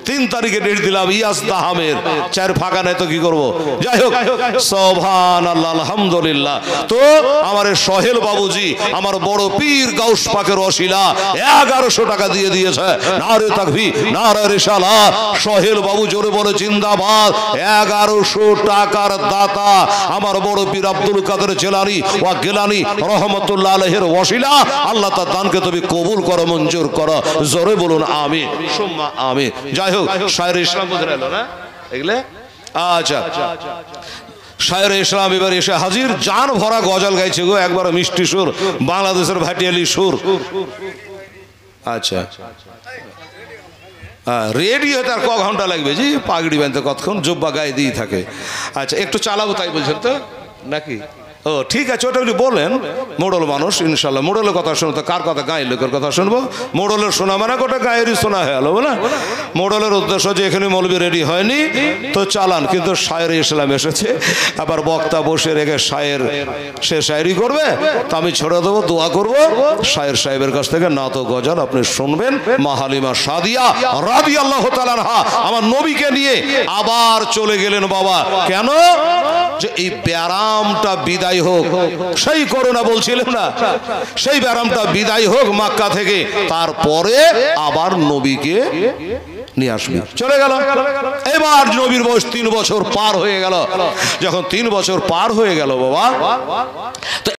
3 তারিখে ডেট দিলাম ইয়াজদাহামের 4 ফাঁকা নাই তো কি করব যাই হোক সুবহানাল্লাহ আলহামদুলিল্লাহ তো আমার সোহেল বাবুজি আমার বড় পীর গাউস পাকের ওসিলা 1100 টাকা দিয়ে দিয়েছে নারে তাকবীর নারে রিসালাত সোহেল বাবু জোরে বলে জিন্দাবাদ 1100 টাকার দাতা আমার বড় পীর আব্দুল কাদের জিলানী ওয়া গিলানী রহমাতুল্লাহ আলাইহির ওসিলা আল্লাহ তাআলা দানকে তুমি কবুল করো মঞ্জুর করো জোরে বলুন আমিন সুম্মা আমিন যাই হোক শায়ের ইসলাম বুঝলে না এগুলো আচ্ছা শায়ের ইসলাম এবার এসে হাজির জান ভরা গজল গাইছে গো একবার মিষ্টি সুর বাংলাদেশের ভাটিয়ালি সুর আচ্ছা রেডি হতে আর ক ঘন্টা লাগবে জি পাগড়ি বাঁধতে কতক্ষণ জুব্বা গায়ে দিয়ে থাকে আচ্ছা একটু চালাবো তাই বলছেন তো নাকি ও ঠিক আছে ওটা একটু বলেন মোড়ল মানুষ ইনশাল্লাহ মোড়লের কথা শুনবো তো কার কথা গায়ের লোকের কথা শুনবো মোড়লের শোনা মানে গোটা গায়েরই শোনা হয়ে গেলো না মোড়লের উদ্দেশ্য যে এখানে মৌলবি রেডি হয়নি তো চালান কিন্তু শায়ের ইসলাম এসেছে আবার বক্তা বসে রেখে শায়ের সে শায়েরি করবে তা আমি ছেড়ে দেবো দোয়া করবো শায়ের সাহেবের কাছ থেকে না তো গজল আপনি শুনবেন মা হালিমা সাদিয়া রাদিয়াল্লাহু তাআলা আনহা আমার নবীকে নিয়ে আবার চলে গেলেন বাবা কেন যে এই ব্যারামটা বিদায় হোক সেই করোনা বলছিলেন না সেই ব্যারামটা বিদায় হোক মক্কা থেকে তারপরে আবার নবীকে নিয়ে আসবে চলে গেল এবার নবীর বয়স 3 বছর পার হয়ে গেল যখন 3 বছর পার হয়ে গেল বাবা